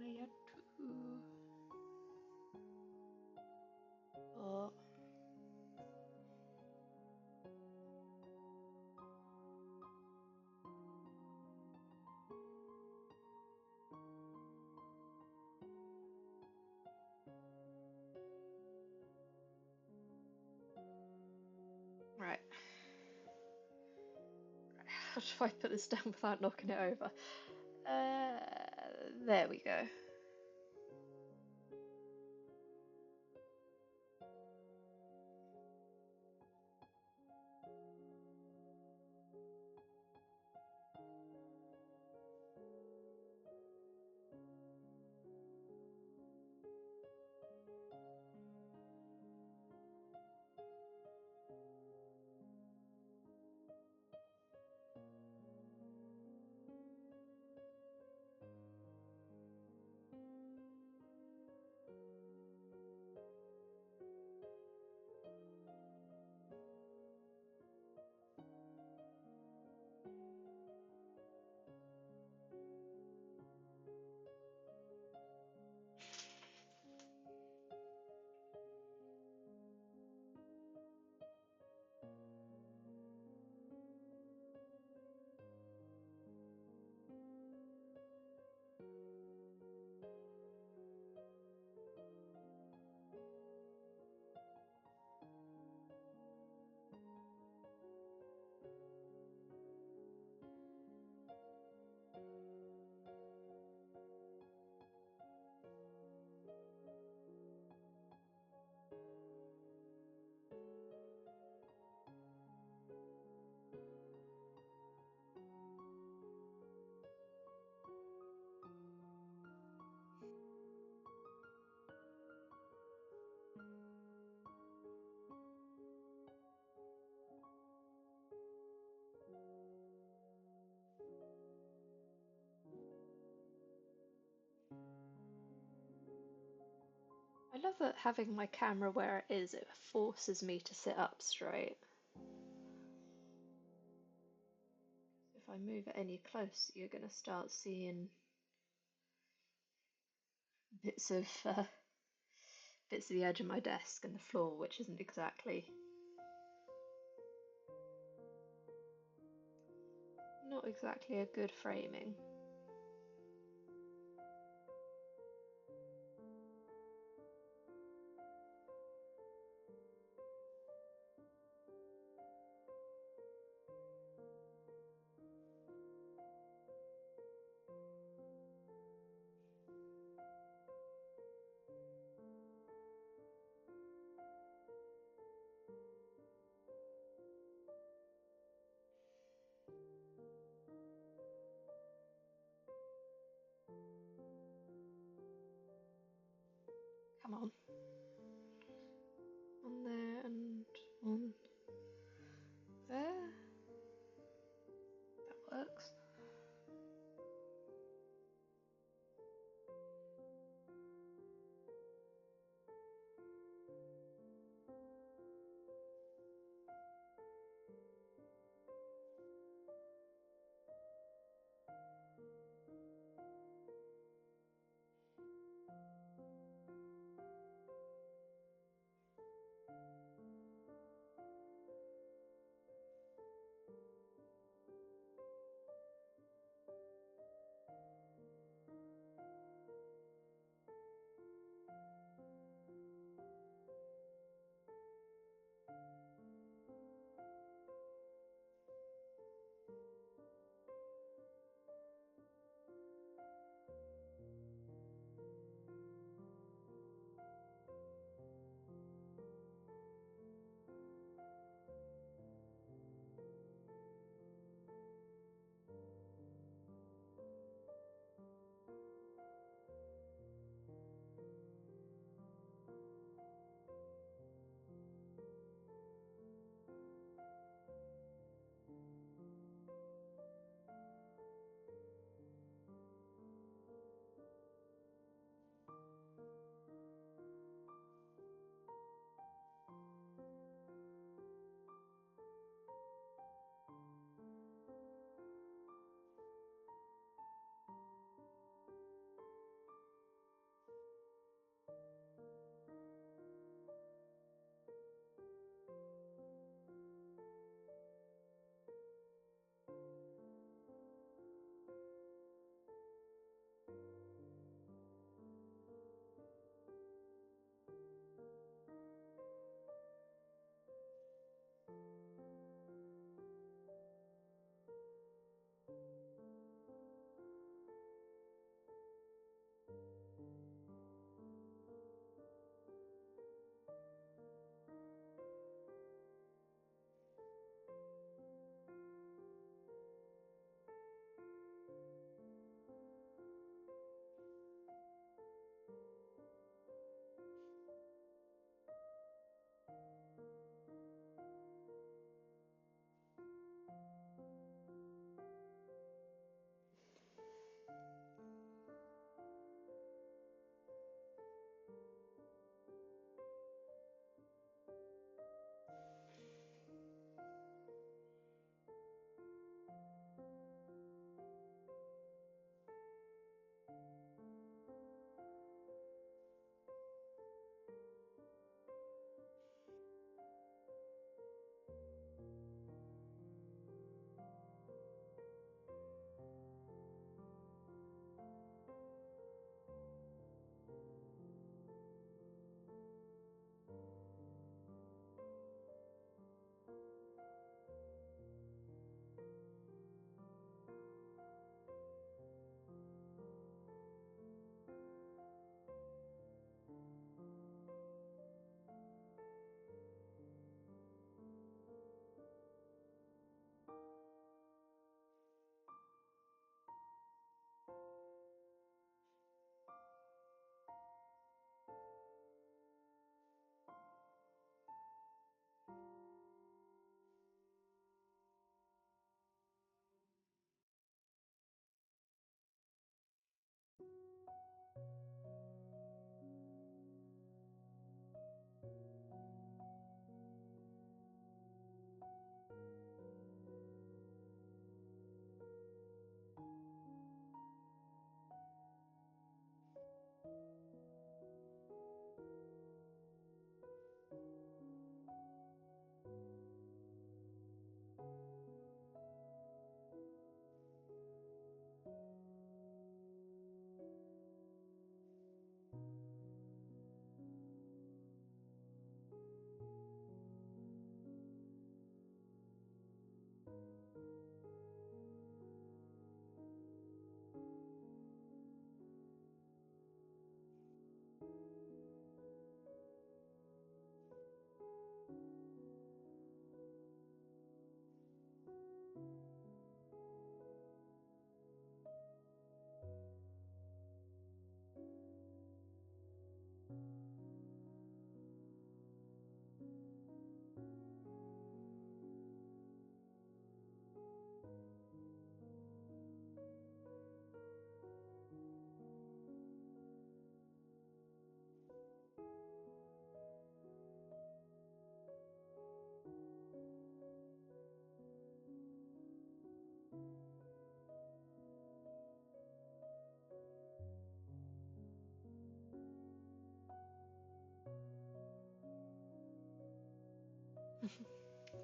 Layer 2. Oh. Right. How do I put this down without knocking it over? There we go. I love that having my camera where it is, it forces me to sit up straight. If I move it any closer, you're going to start seeing bits of bits of the edge of my desk and the floor, which isn't exactly not exactly a good framing. Come on. On there and on there. That works.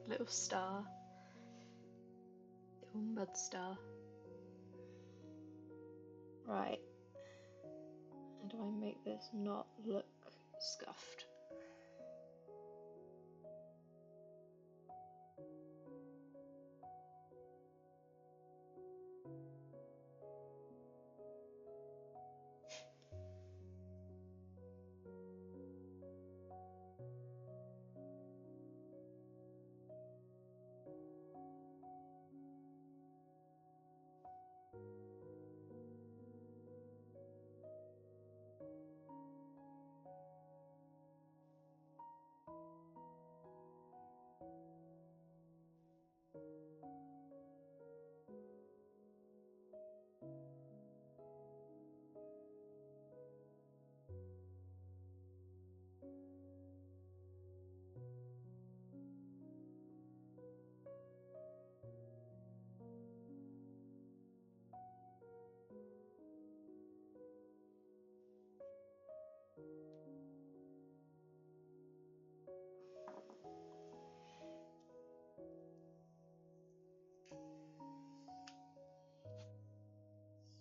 Little star. Little mud star. Right. How do I make this not look scuffed?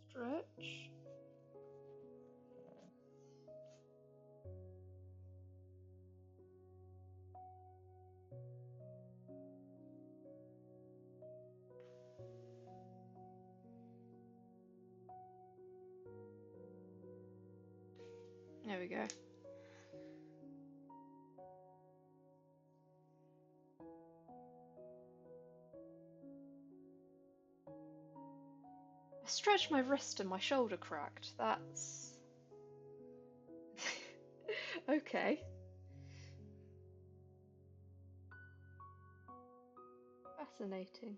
Stretch. There we go. I stretched my wrist and my shoulder cracked. That's okay. Fascinating.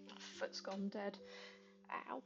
My foot's gone dead. Ow.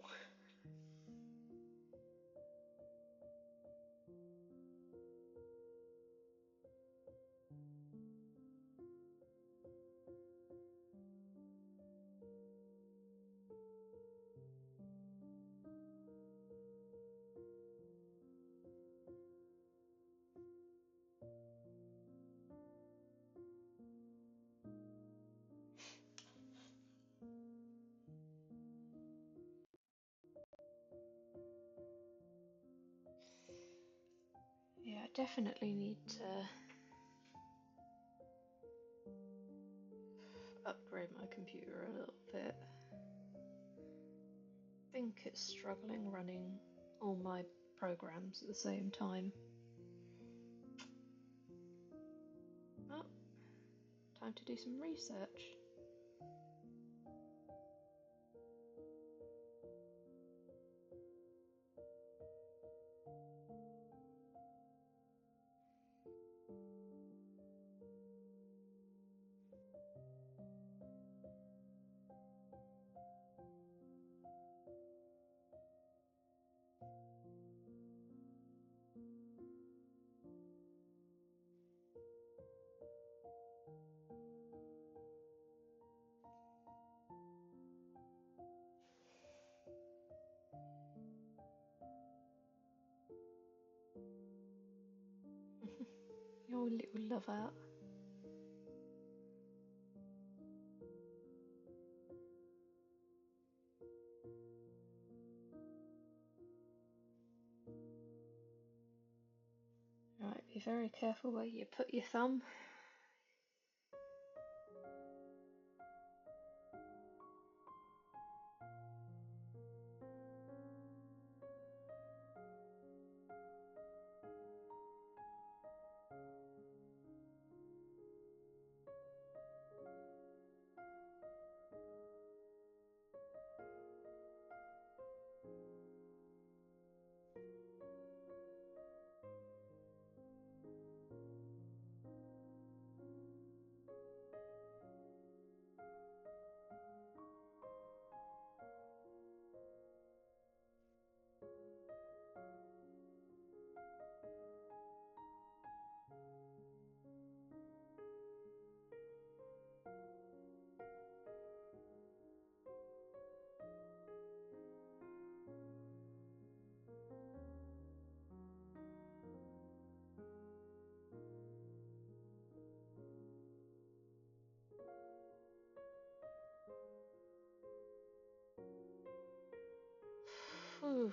Yeah, I definitely need to upgrade my computer a little bit. I think it's struggling running all my programs at the same time. Oh, time to do some research. Your little lover. Right, be very careful where you put your thumb. Whew.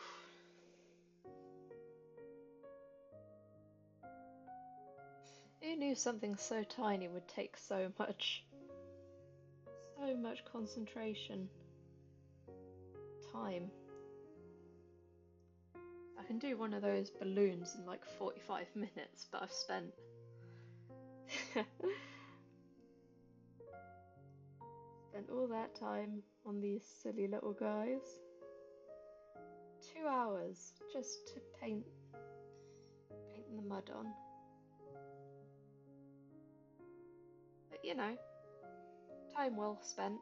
Who knew something so tiny would take so much concentration, time? I can do one of those balloons in like 45 minutes, but I've spent spent all that time on these silly little guys. 2 hours just to paint the mud on. But you know, time well spent.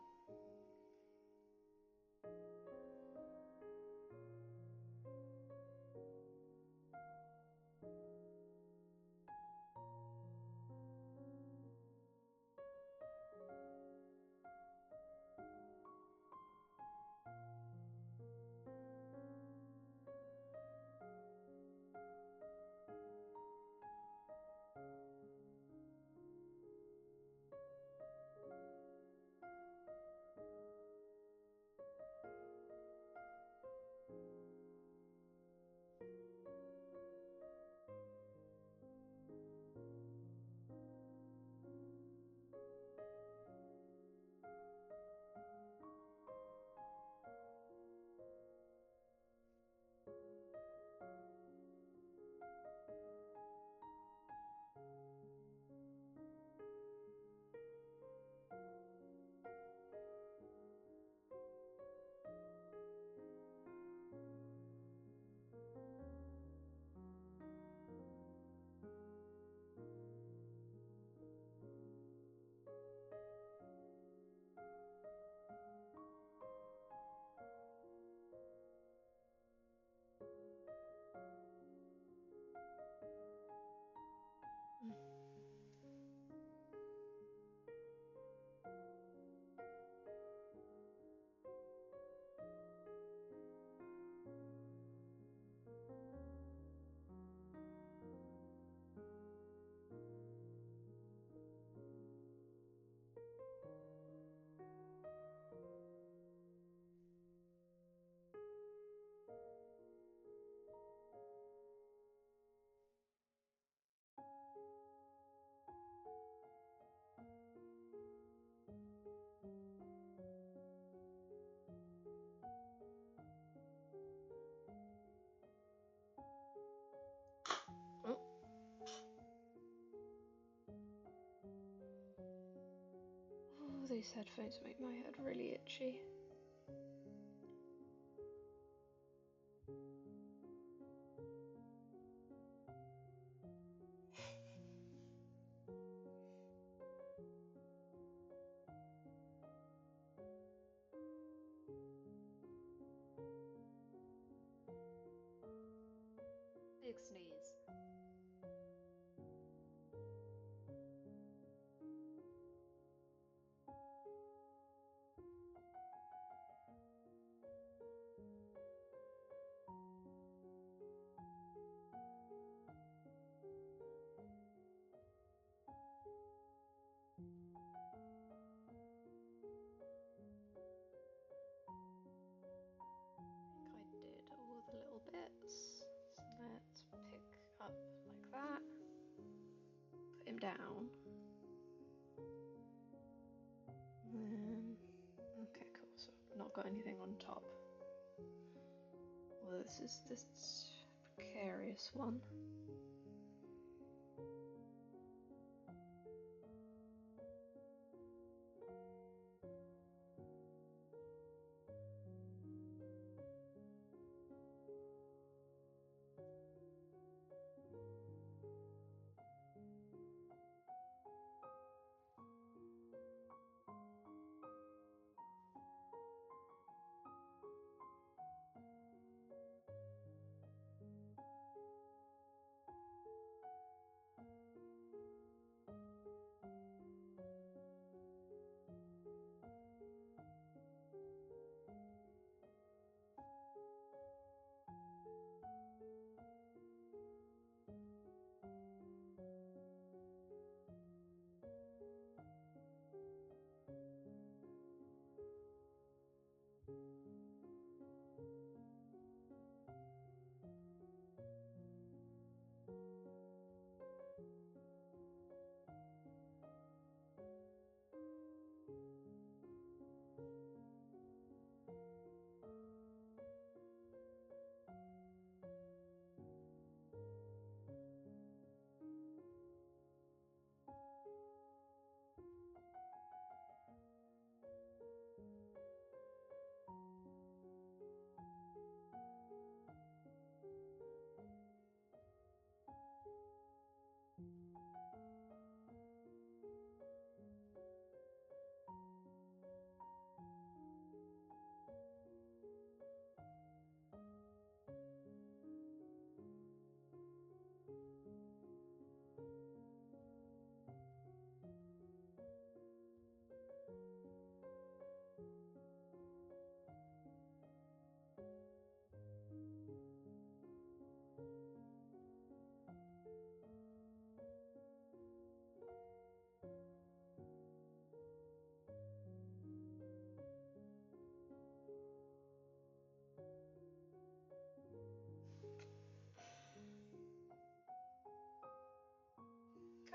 these headphones make my head really itchy. Big sneeze. I think I did all the little bits. So let's pick up like that. Put him down. Okay, cool. So I've not got anything on top. Well, this is this precarious one.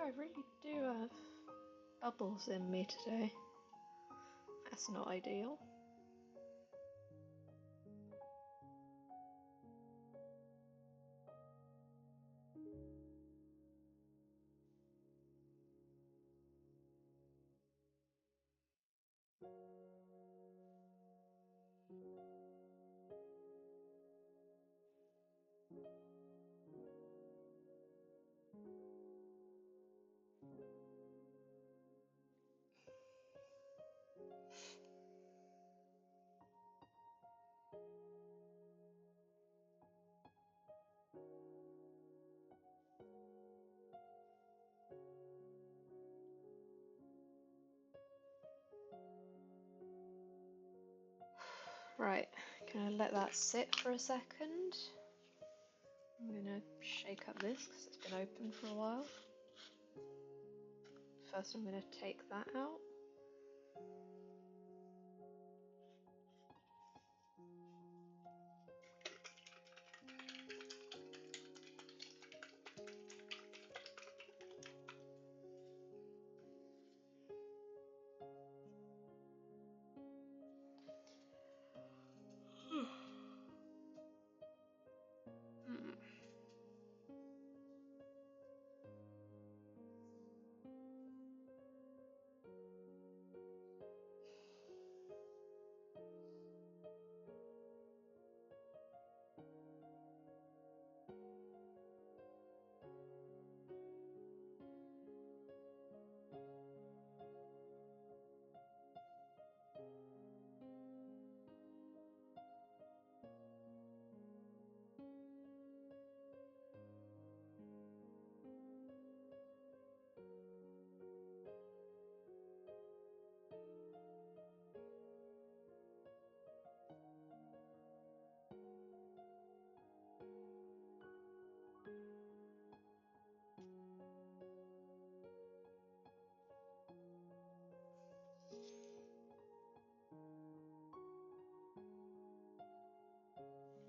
I really do have bubbles in me today. That's not ideal. Right, gonna let that sit for a second. I'm gonna shake up this because it's been open for a while. First I'm gonna take that out. Hmm.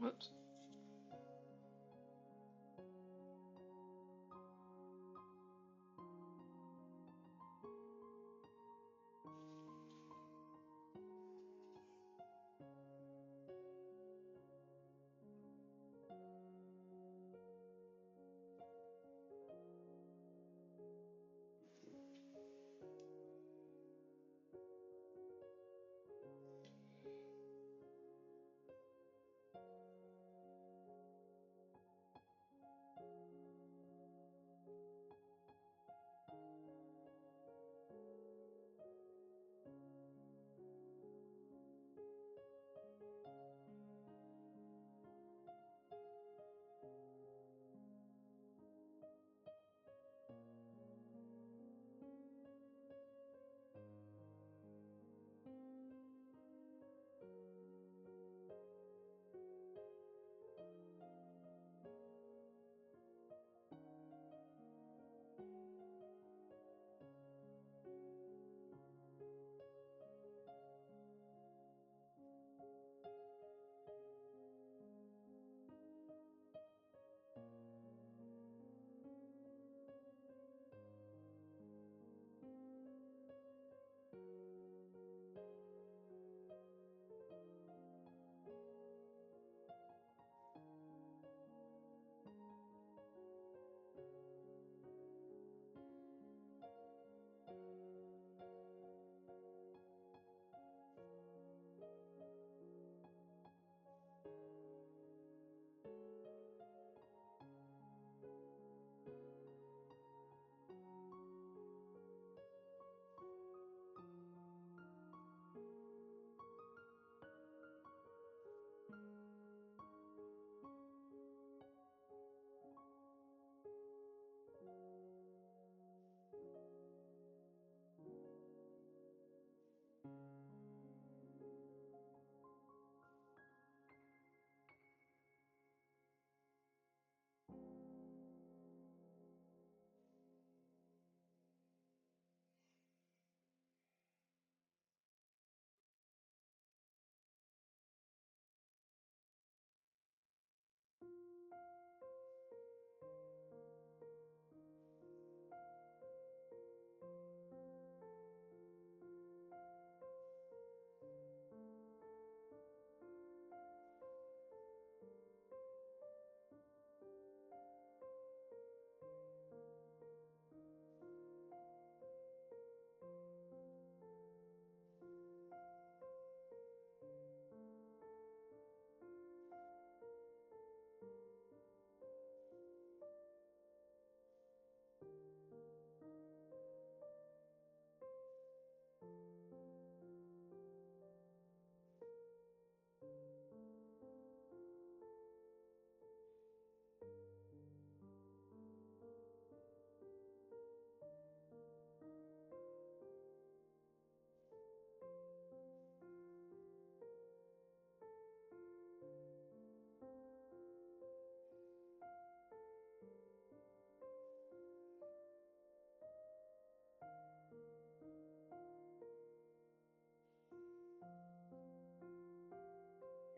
Whoops.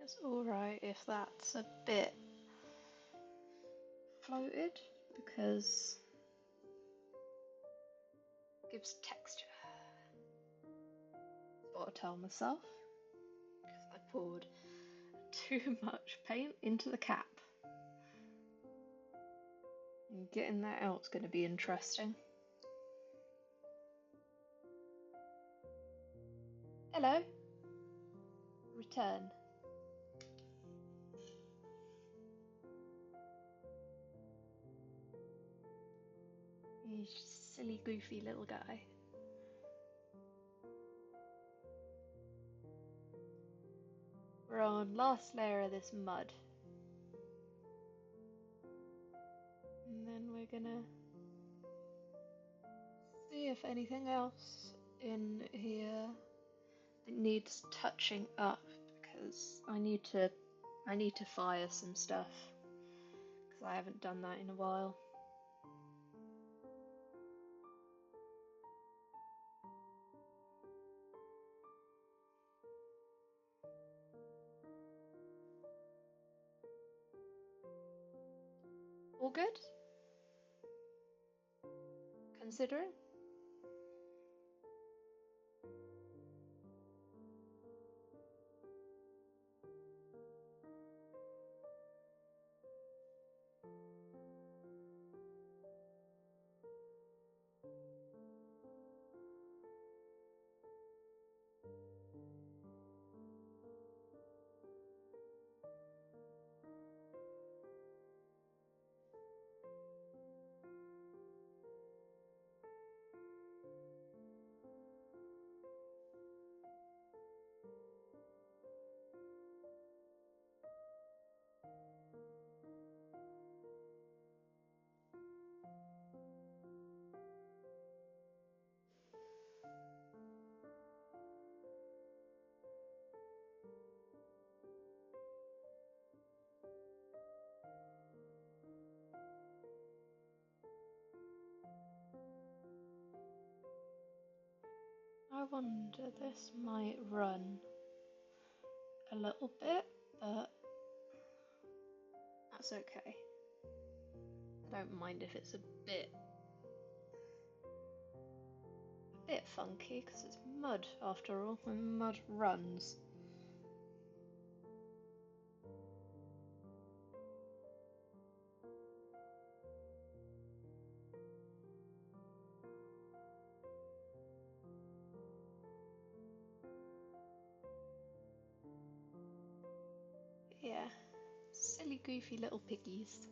It's alright if that's a bit floated because it gives texture. That's what I tell myself because I poured too much paint into the cap. And getting that out's going to be interesting. Hello. Return. You silly, goofy little guy. We're on last layer of this mud. And then we're gonna see if anything else in here needs touching up because I need to fire some stuff because I haven't done that in a while. All good? Considering? I wonder, this might run a little bit, but that's okay. I don't mind if it's a bit funky, because it's mud after all, and mud runs. Yeah, silly goofy little piggies.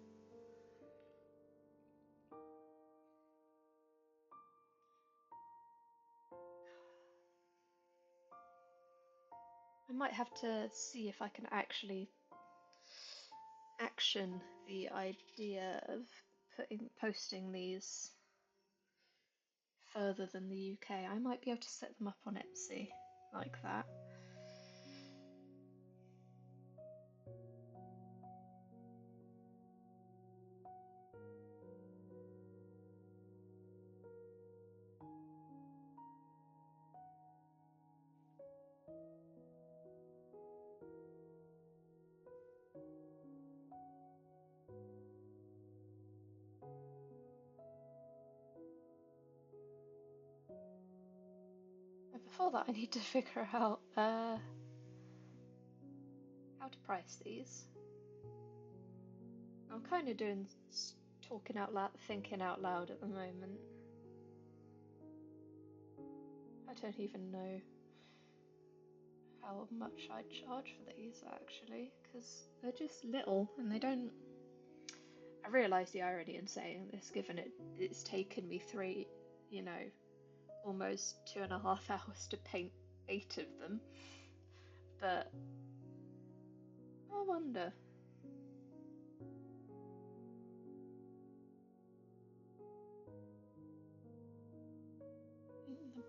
I might have to see if I can actually action the idea of posting these further than the UK. I might be able to set them up on Etsy like that. But before that, I need to figure out how to price these. I'm kind of doing talking out loud, thinking out loud at the moment. I don't even know how much I'd charge for these actually, because they're just little and they don't. I realise the irony in saying this, given it's taken me almost 2.5 hours to paint 8 of them, but I wonder. The booby.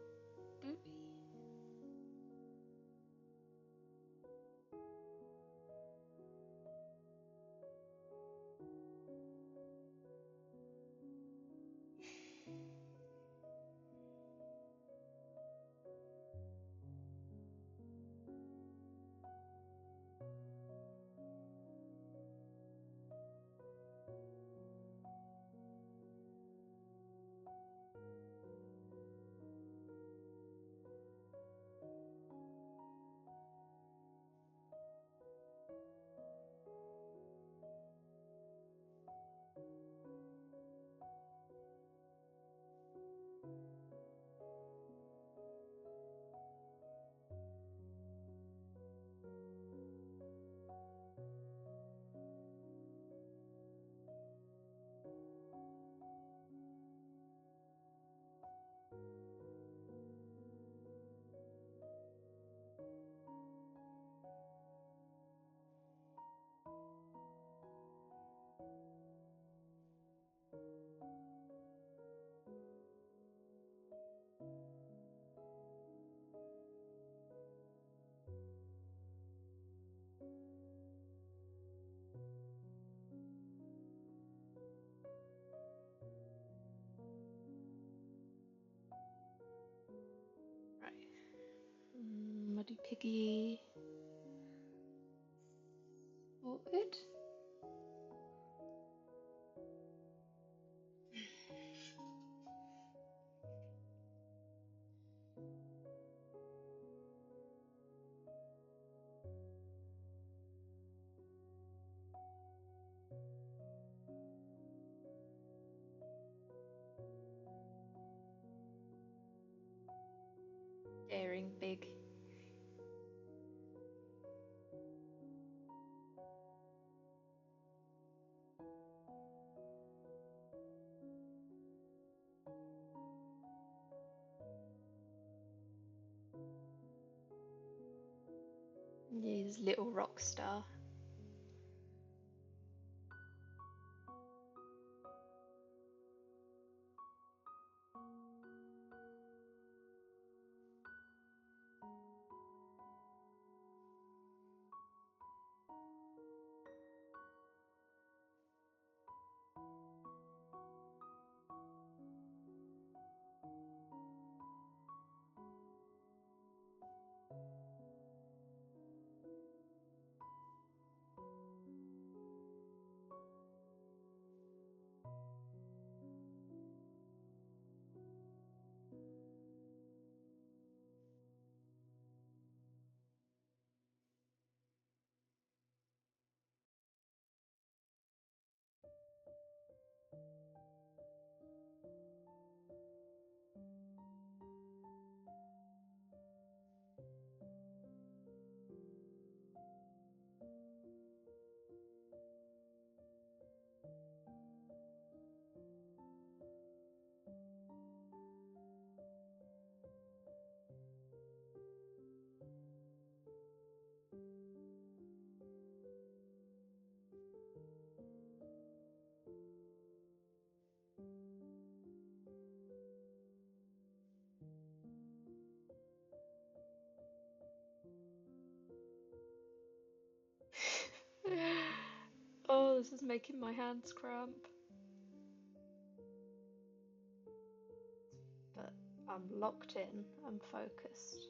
Right. Muddy Piggy. Sorted. He's little rock star. Oh, this is making my hands cramp. But I'm locked in, I'm focused.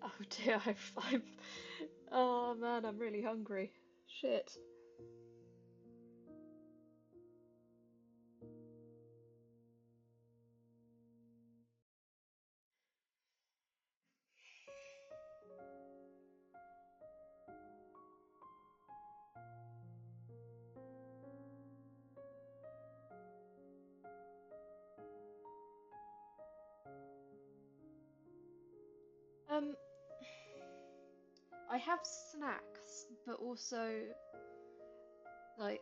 Oh dear, I'm. Oh man, I'm really hungry. Shit. Um, I have snacks, but also like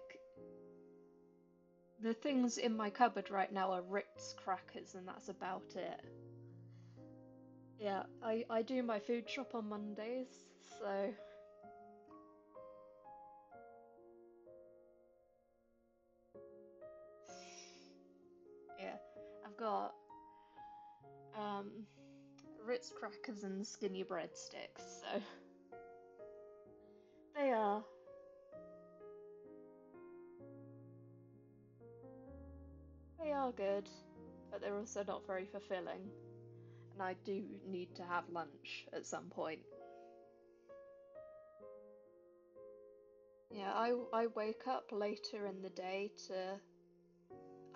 the things in my cupboard right now are Ritz crackers, and that's about it. Yeah, I do my food shop on Mondays, so yeah, I've got um Ritz crackers and skinny breadsticks, so they are they are good, but they're also not very fulfilling, and I do need to have lunch at some point. Yeah, I wake up later in the day to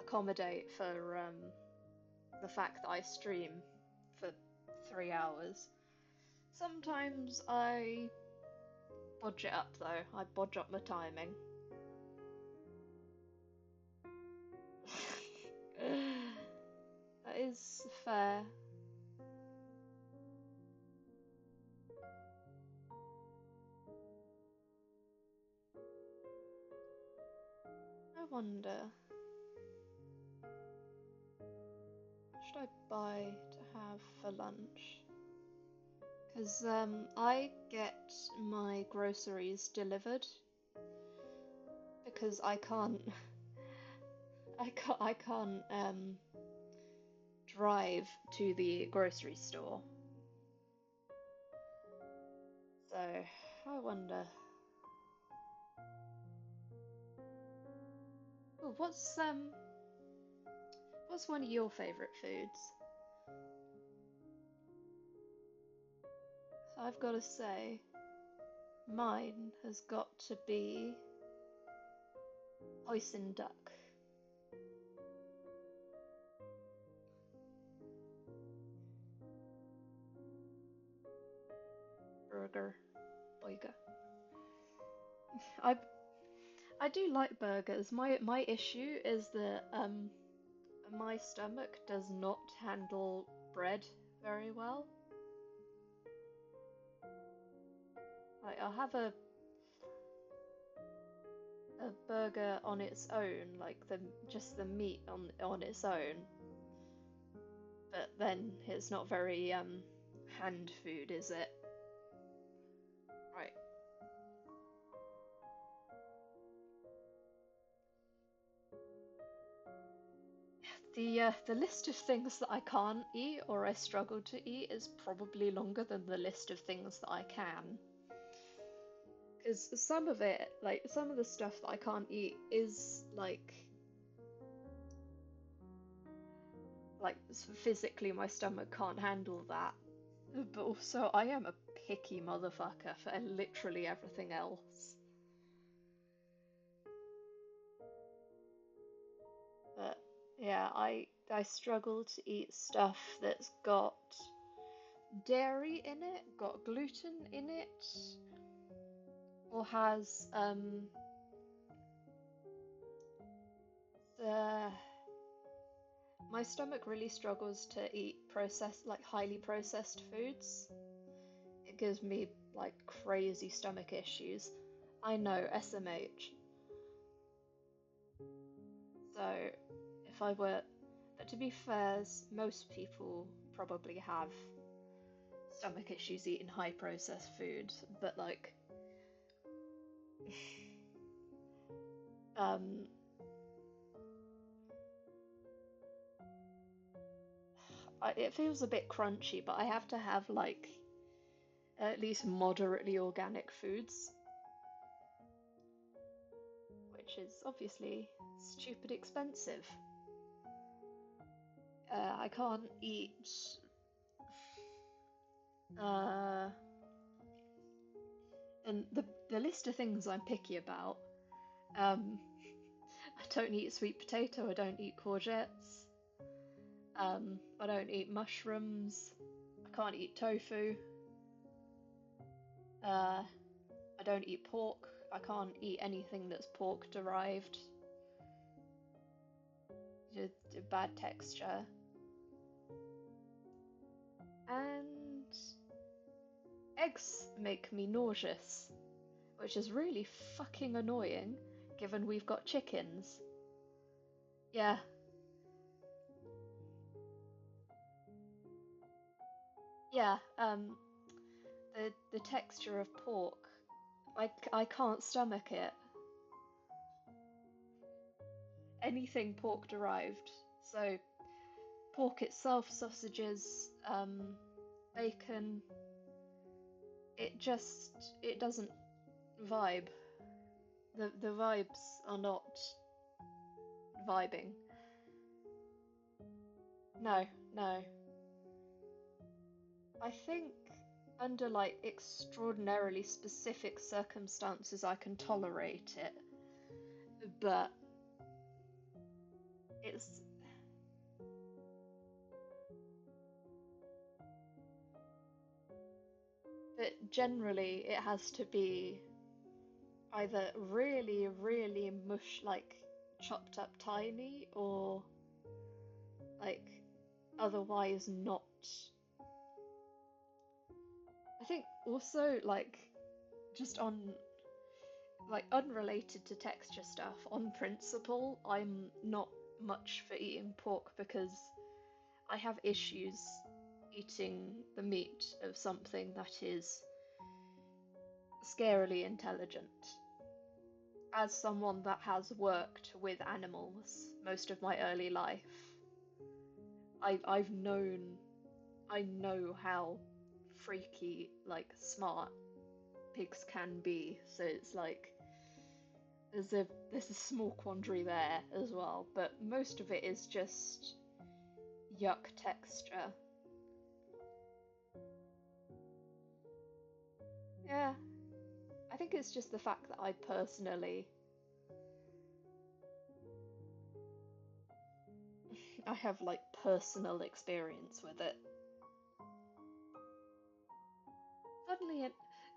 accommodate for the fact that I stream for 3 hours. Sometimes I bodge it up though. I bodge up my timing. That is fair. I wonder, what should I buy to have for lunch? Because I get my groceries delivered because I can't drive to the grocery store. So I wonder. Oh, what's one of your favourite foods? So I've got to say, mine has got to be hoisin duck. Burger. Burger. I I do like burgers. My issue is that my stomach does not handle bread very well. Like I'll have a burger on its own, like just the meat on its own, but then it's not very hand food, is it? Right. The list of things that I can't eat or I struggle to eat is probably longer than the list of things that I can. Because some of it, like some of the stuff that I can't eat, is like physically my stomach can't handle that. But also I am a picky motherfucker for literally everything else. But yeah, I struggle to eat stuff that's got dairy in it, got gluten in it, or has the my stomach really struggles to eat processed, like highly processed foods. It gives me like crazy stomach issues. I know, SMH. So if I were, but to be fair, most people probably have stomach issues eating high processed food, but like um it feels a bit crunchy, but I have to have like at least moderately organic foods, which is obviously stupid expensive. I can't eat Uh, and the list of things I'm picky about. I don't eat sweet potato. I don't eat courgettes. I don't eat mushrooms. I can't eat tofu. Uh, I don't eat pork. I can't eat anything that's pork derived. Bad texture. And eggs make me nauseous, which is really fucking annoying given we've got chickens. Yeah. Yeah, the texture of pork, I can't stomach it. Anything pork derived. So pork itself, sausages, bacon, it doesn't vibe. The vibes are not vibing. No, no. I think under like extraordinarily specific circumstances I can tolerate it, but it's but generally it has to be either really, really mush, like chopped up tiny, or like otherwise not. I think also like just on like unrelated to texture stuff, on principle, I'm not much for eating pork because I have issues eating the meat of something that is scarily intelligent. As someone that has worked with animals most of my early life, I've known I know how freaky, like smart pigs can be. So it's like there's a small quandary there as well, but most of it is just yuck texture. Yeah, I think it's just the fact that I have like personal experience with it. Funnily,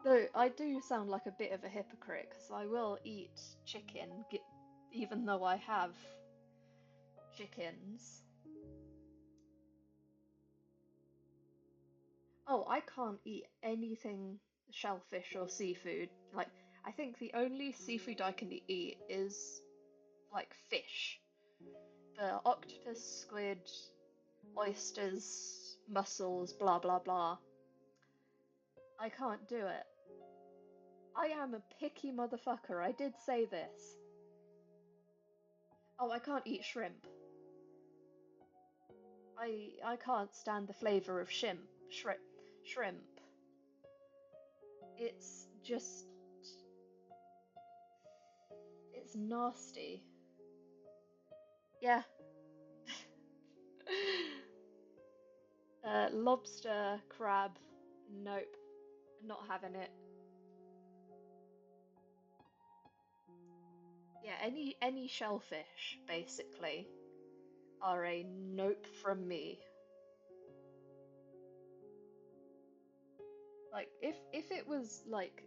though, I do sound like a bit of a hypocrite because I will eat chicken, even though I have chickens. Oh, I can't eat anything shellfish or seafood. Like, I think the only seafood I can eat is like fish. The octopus, squid, oysters, mussels, blah blah blah. I can't do it. I am a picky motherfucker. I did say this. Oh, I can't eat shrimp. I can't stand the flavor of shrimp. It's just it's nasty. Yeah. Lobster, crab, nope, not having it. Yeah, any shellfish basically are a nope from me. Like if it was like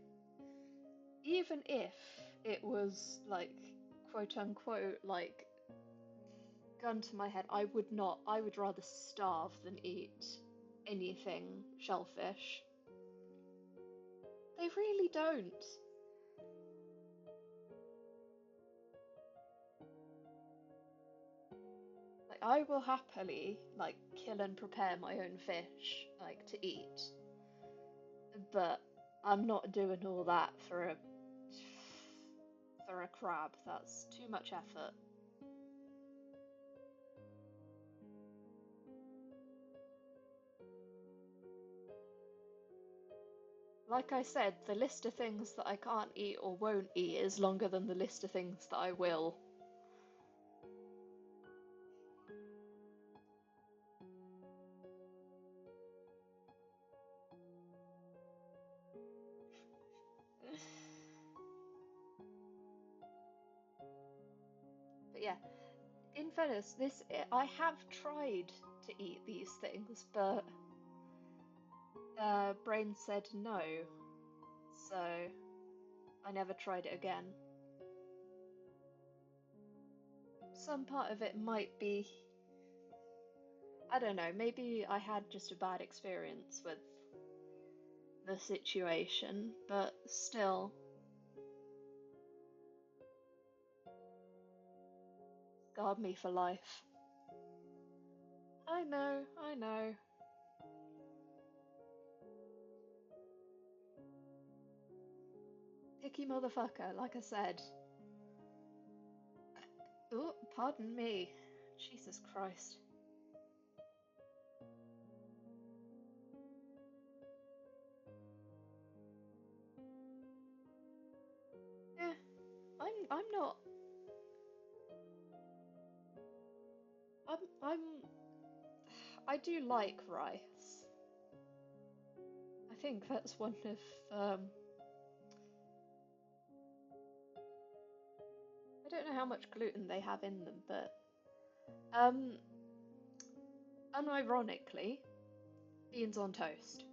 even if it was like quote unquote like gun to my head, I would not. I would rather starve than eat anything shellfish. They really don't. Like I will happily like kill and prepare my own fish like to eat, but I'm not doing all that for a crab. That's too much effort. Like I said, the list of things that I can't eat or won't eat is longer than the list of things that I will. yeah, in fairness, I have tried to eat these things, but brain said no, so I never tried it again. Some part of it might be, I don't know, maybe I had just a bad experience with the situation, but still, scarred me for life. I know, I know. Picky motherfucker, like I said. Oh, pardon me. Jesus Christ. Yeah, I'm not. I'm I do like rice. I think that's one of I don't know how much gluten they have in them, but um unironically, beans on toast.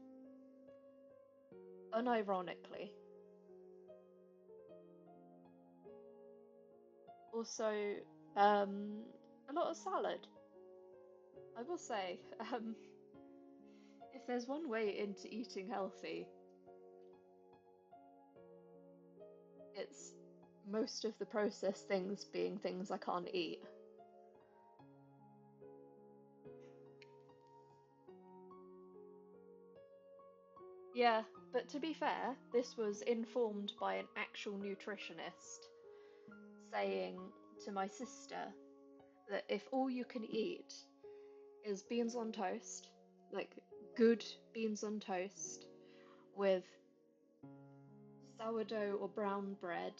Unironically. Also, um a lot of salad. I will say, if there's one way into eating healthy, it's most of the processed things being things I can't eat. Yeah, but to be fair, this was informed by an actual nutritionist saying to my sister that if all you can eat is beans on toast, like good beans on toast with sourdough or brown bread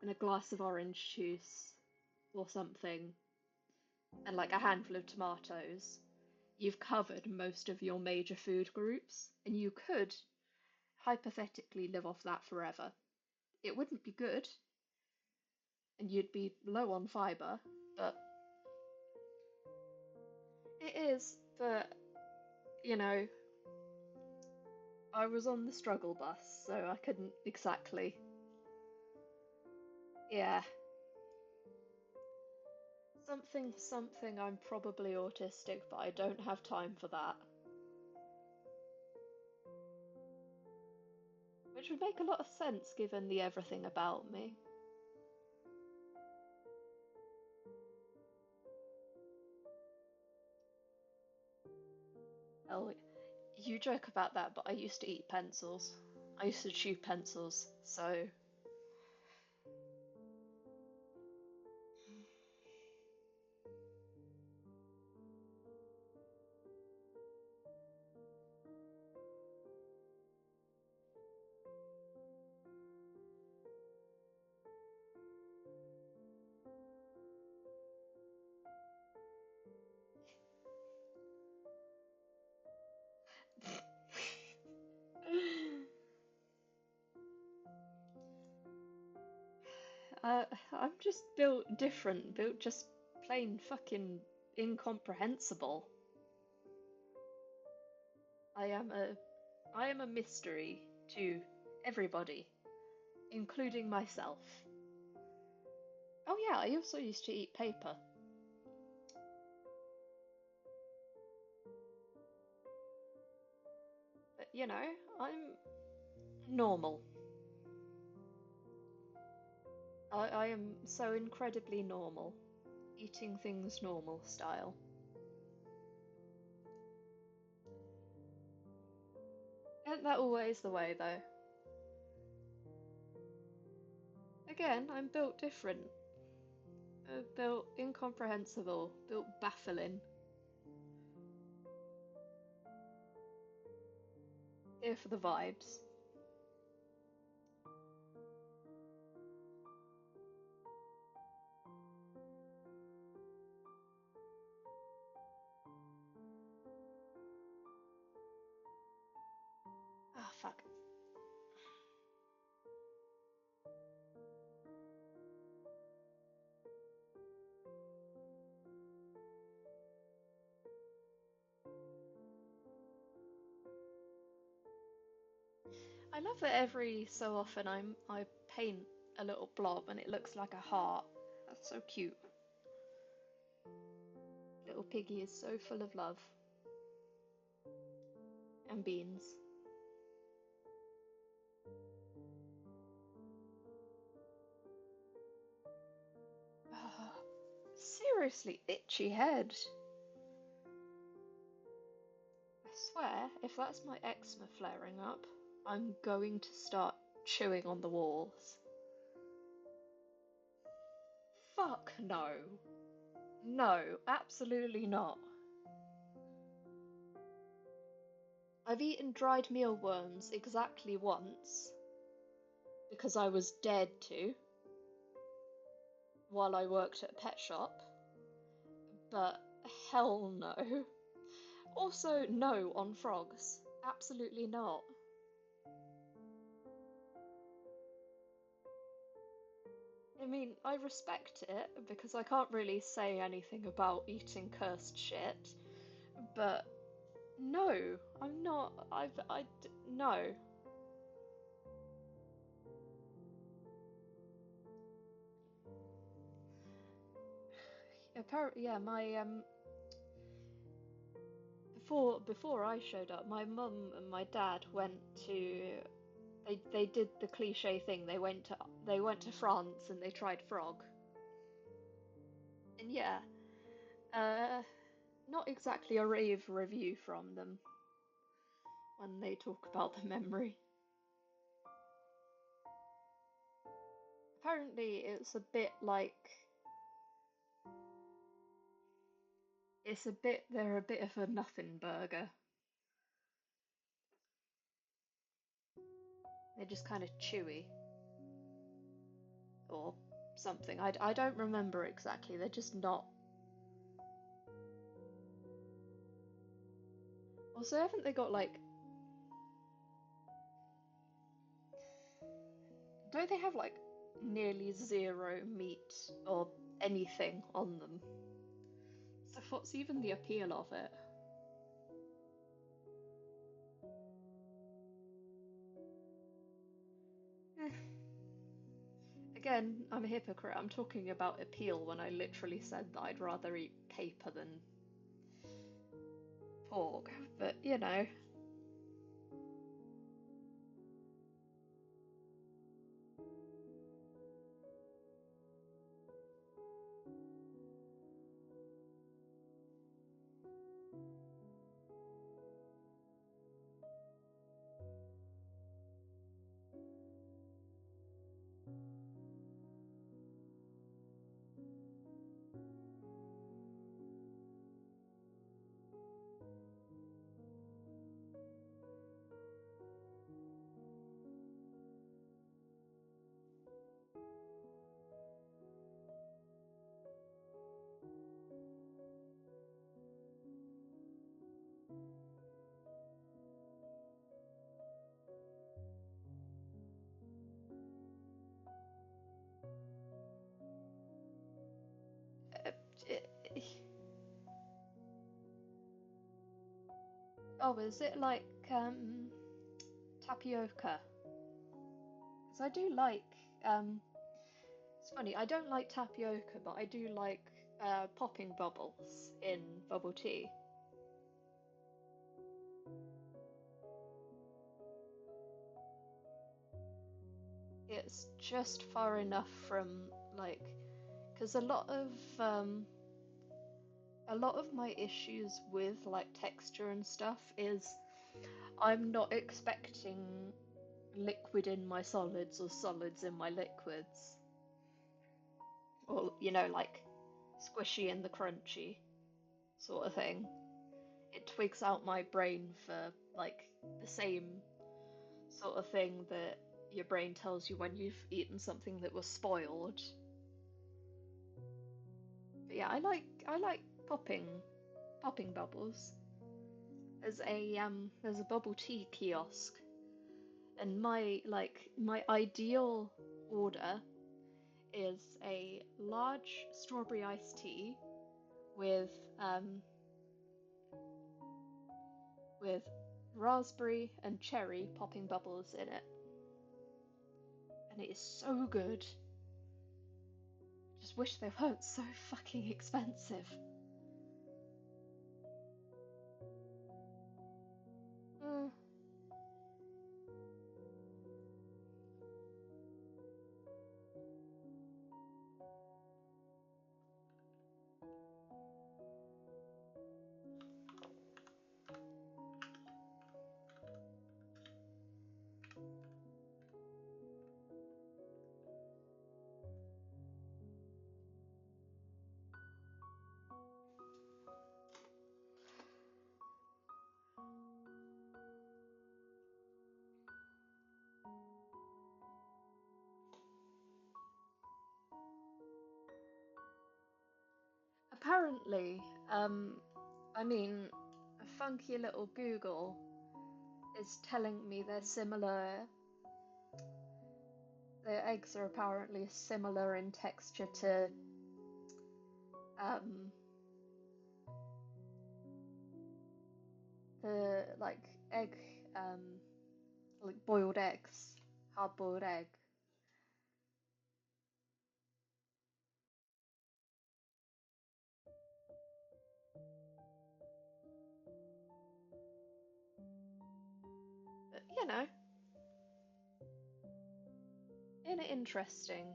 and a glass of orange juice or something, and like a handful of tomatoes, you've covered most of your major food groups, and you could hypothetically live off that forever. It wouldn't be good, and you'd be low on fiber, but it is. But, you know, I was on the struggle bus, so I couldn't exactly. Yeah. Something, I'm probably autistic, but I don't have time for that. Which would make a lot of sense given the everything about me. Oh, you joke about that, but I used to eat pencils. I used to chew pencils, so. I'm just built different, built just plain fucking incomprehensible. I am a I am a mystery to everybody, including myself. Oh yeah, I also used to eat paper. But you know, I'm normal. I am so incredibly normal, eating things normal style. Isn't that always the way though? Again, I'm built different. Built incomprehensible, built baffling. Here for the vibes. Ah, fuck. I love that every so often I paint a little blob and it looks like a heart. That's so cute. Little piggy is so full of love and beans. Seriously, itchy head. I swear, if that's my eczema flaring up, I'm going to start chewing on the walls. Fuck no. No, absolutely not. I've eaten dried mealworms exactly once because I was dared to while I worked at a pet shop, but hell no. Also, no on frogs. Absolutely not. I mean, I respect it because I can't really say anything about eating cursed shit, but no, I'm not. No. Apparently, yeah, my before I showed up, my mum and my dad went to they did the cliche thing. They went to France and they tried frog. And yeah, uh, not exactly a rave review from them when they talk about the memory. Apparently, they're a bit of a nothing burger. They're just kind of chewy or something. I don't remember exactly. They're just not. Also, haven't they got like? Don't they have like nearly zero meat or anything on them? So what's even the appeal of it? Eh. Again, I'm a hypocrite. I'm talking about appeal when I literally said that I'd rather eat paper than pork. But you know, uh, uh, oh, is it like tapioca? Because I do like it's funny, I don't like tapioca, but I do like popping bubbles in bubble tea. It's just far enough from like, because a lot of my issues with like texture and stuff is I'm not expecting liquid in my solids or solids in my liquids, or like squishy in the crunchy sort of thing. It twigs out my brain for like the same sort of thing that your brain tells you when you've eaten something that was spoiled. But yeah, I like popping bubbles. There's a bubble tea kiosk, and my ideal order is a large strawberry iced tea with with raspberry and cherry popping bubbles in it. And it is so good. Just wish they weren't so fucking expensive. Apparently, I mean, a funky little Google is telling me they're similar. The eggs are apparently similar in texture to the like egg, like boiled eggs, hard-boiled egg. But, you know, interesting.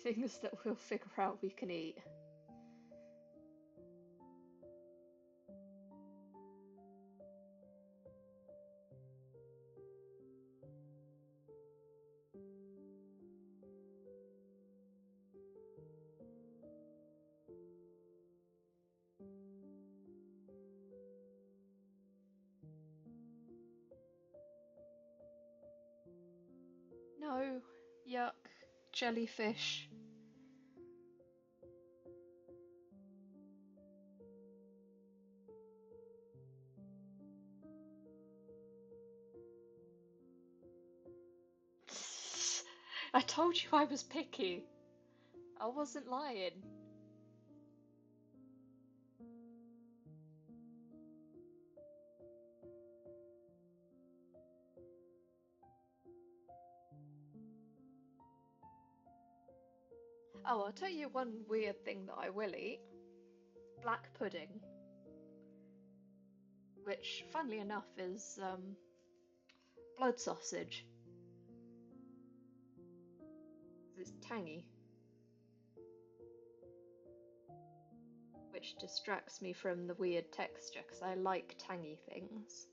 Things that we'll figure out we can eat. No, yuck, jellyfish. I told you I was picky. I wasn't lying. Oh, I'll tell you one weird thing that I will eat. Black pudding. Which, funnily enough, is blood sausage. It's tangy. Which distracts me from the weird texture, because I like tangy things.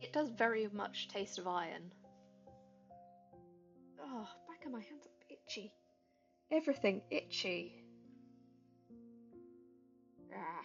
It does very much taste of iron. Oh, back of my hands are itchy. Everything itchy. Ah.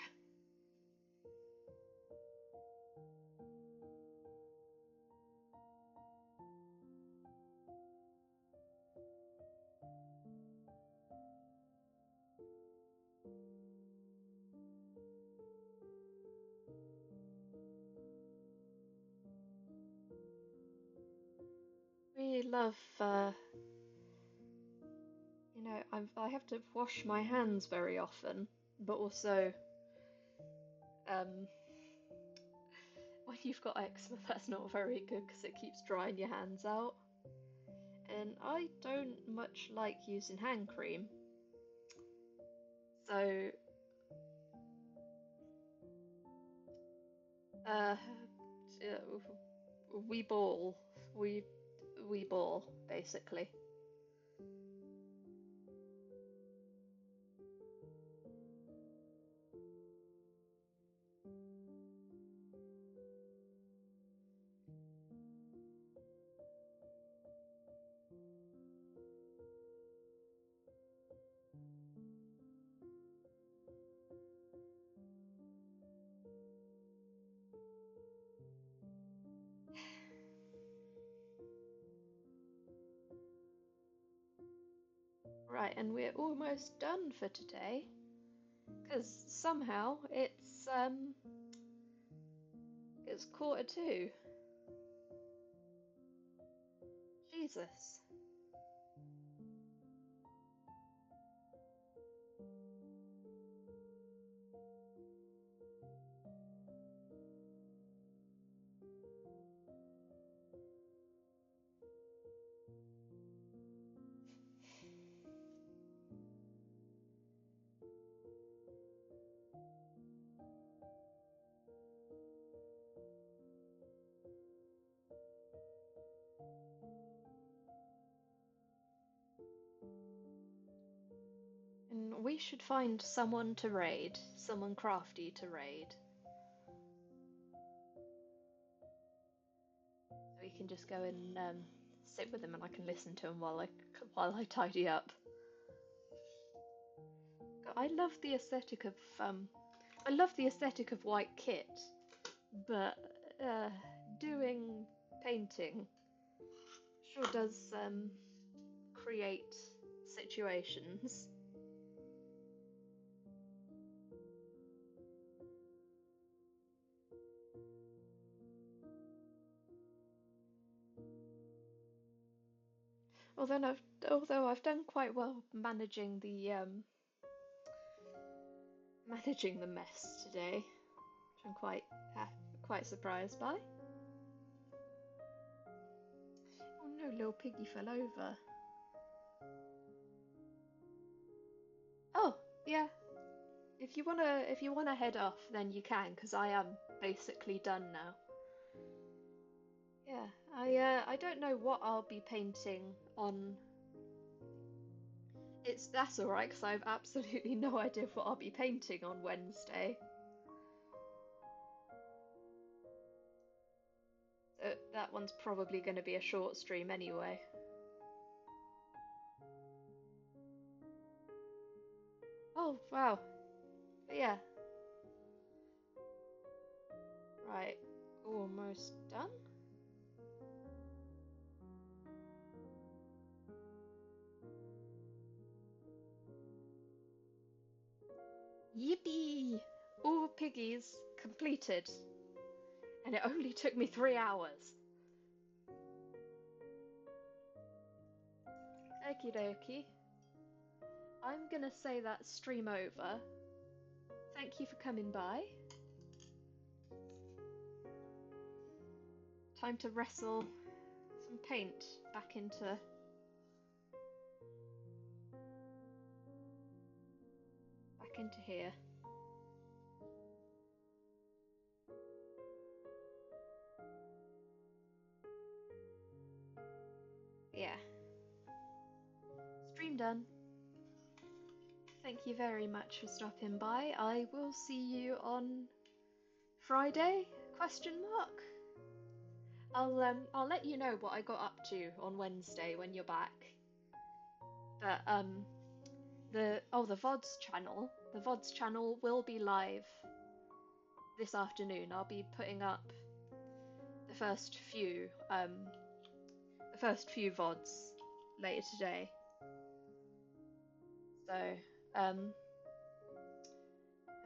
We love, you know, I have to wash my hands very often, but also, when you've got eczema, that's not very good because it keeps drying your hands out. And I don't much like using hand cream. So, we ball. We ball, basically. Right, and we're almost done for today. Because somehow it's 1:45. Jesus. We should find someone to raid, someone crafty to raid. We can just go and sit with them, and I can listen to them while I tidy up. I love the aesthetic of white kit, but doing painting sure does create situations. Although I've done quite well managing the mess today, which I'm quite surprised by. Oh no, little piggy fell over. Oh yeah, if you wanna head off, then you can, because I am basically done now. Yeah, I don't know what I'll be painting on. That's alright, because I have absolutely no idea what I'll be painting on Wednesday. So that one's probably going to be a short stream anyway. Oh wow, but yeah. Right, almost done. Yippee! All piggies completed. And it only took me 3 hours. Okie dokie. I'm gonna say that stream over. Thank you for coming by. Time to wrestle some paint back into here. Yeah. Stream done. Thank you very much for stopping by. I will see you on Friday? Question mark. I'll let you know what I got up to on Wednesday when you're back. But the VODs channel. The VODs channel will be live this afternoon. I'll be putting up the first few VODs later today. So and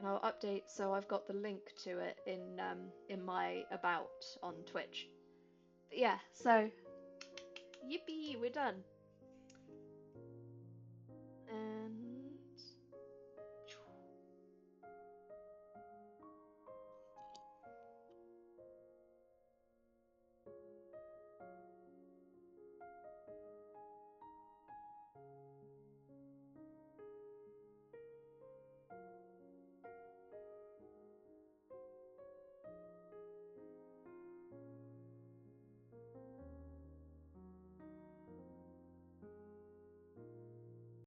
I'll update, so I've got the link to it in my about on Twitch. But yeah, so yippee, we're done.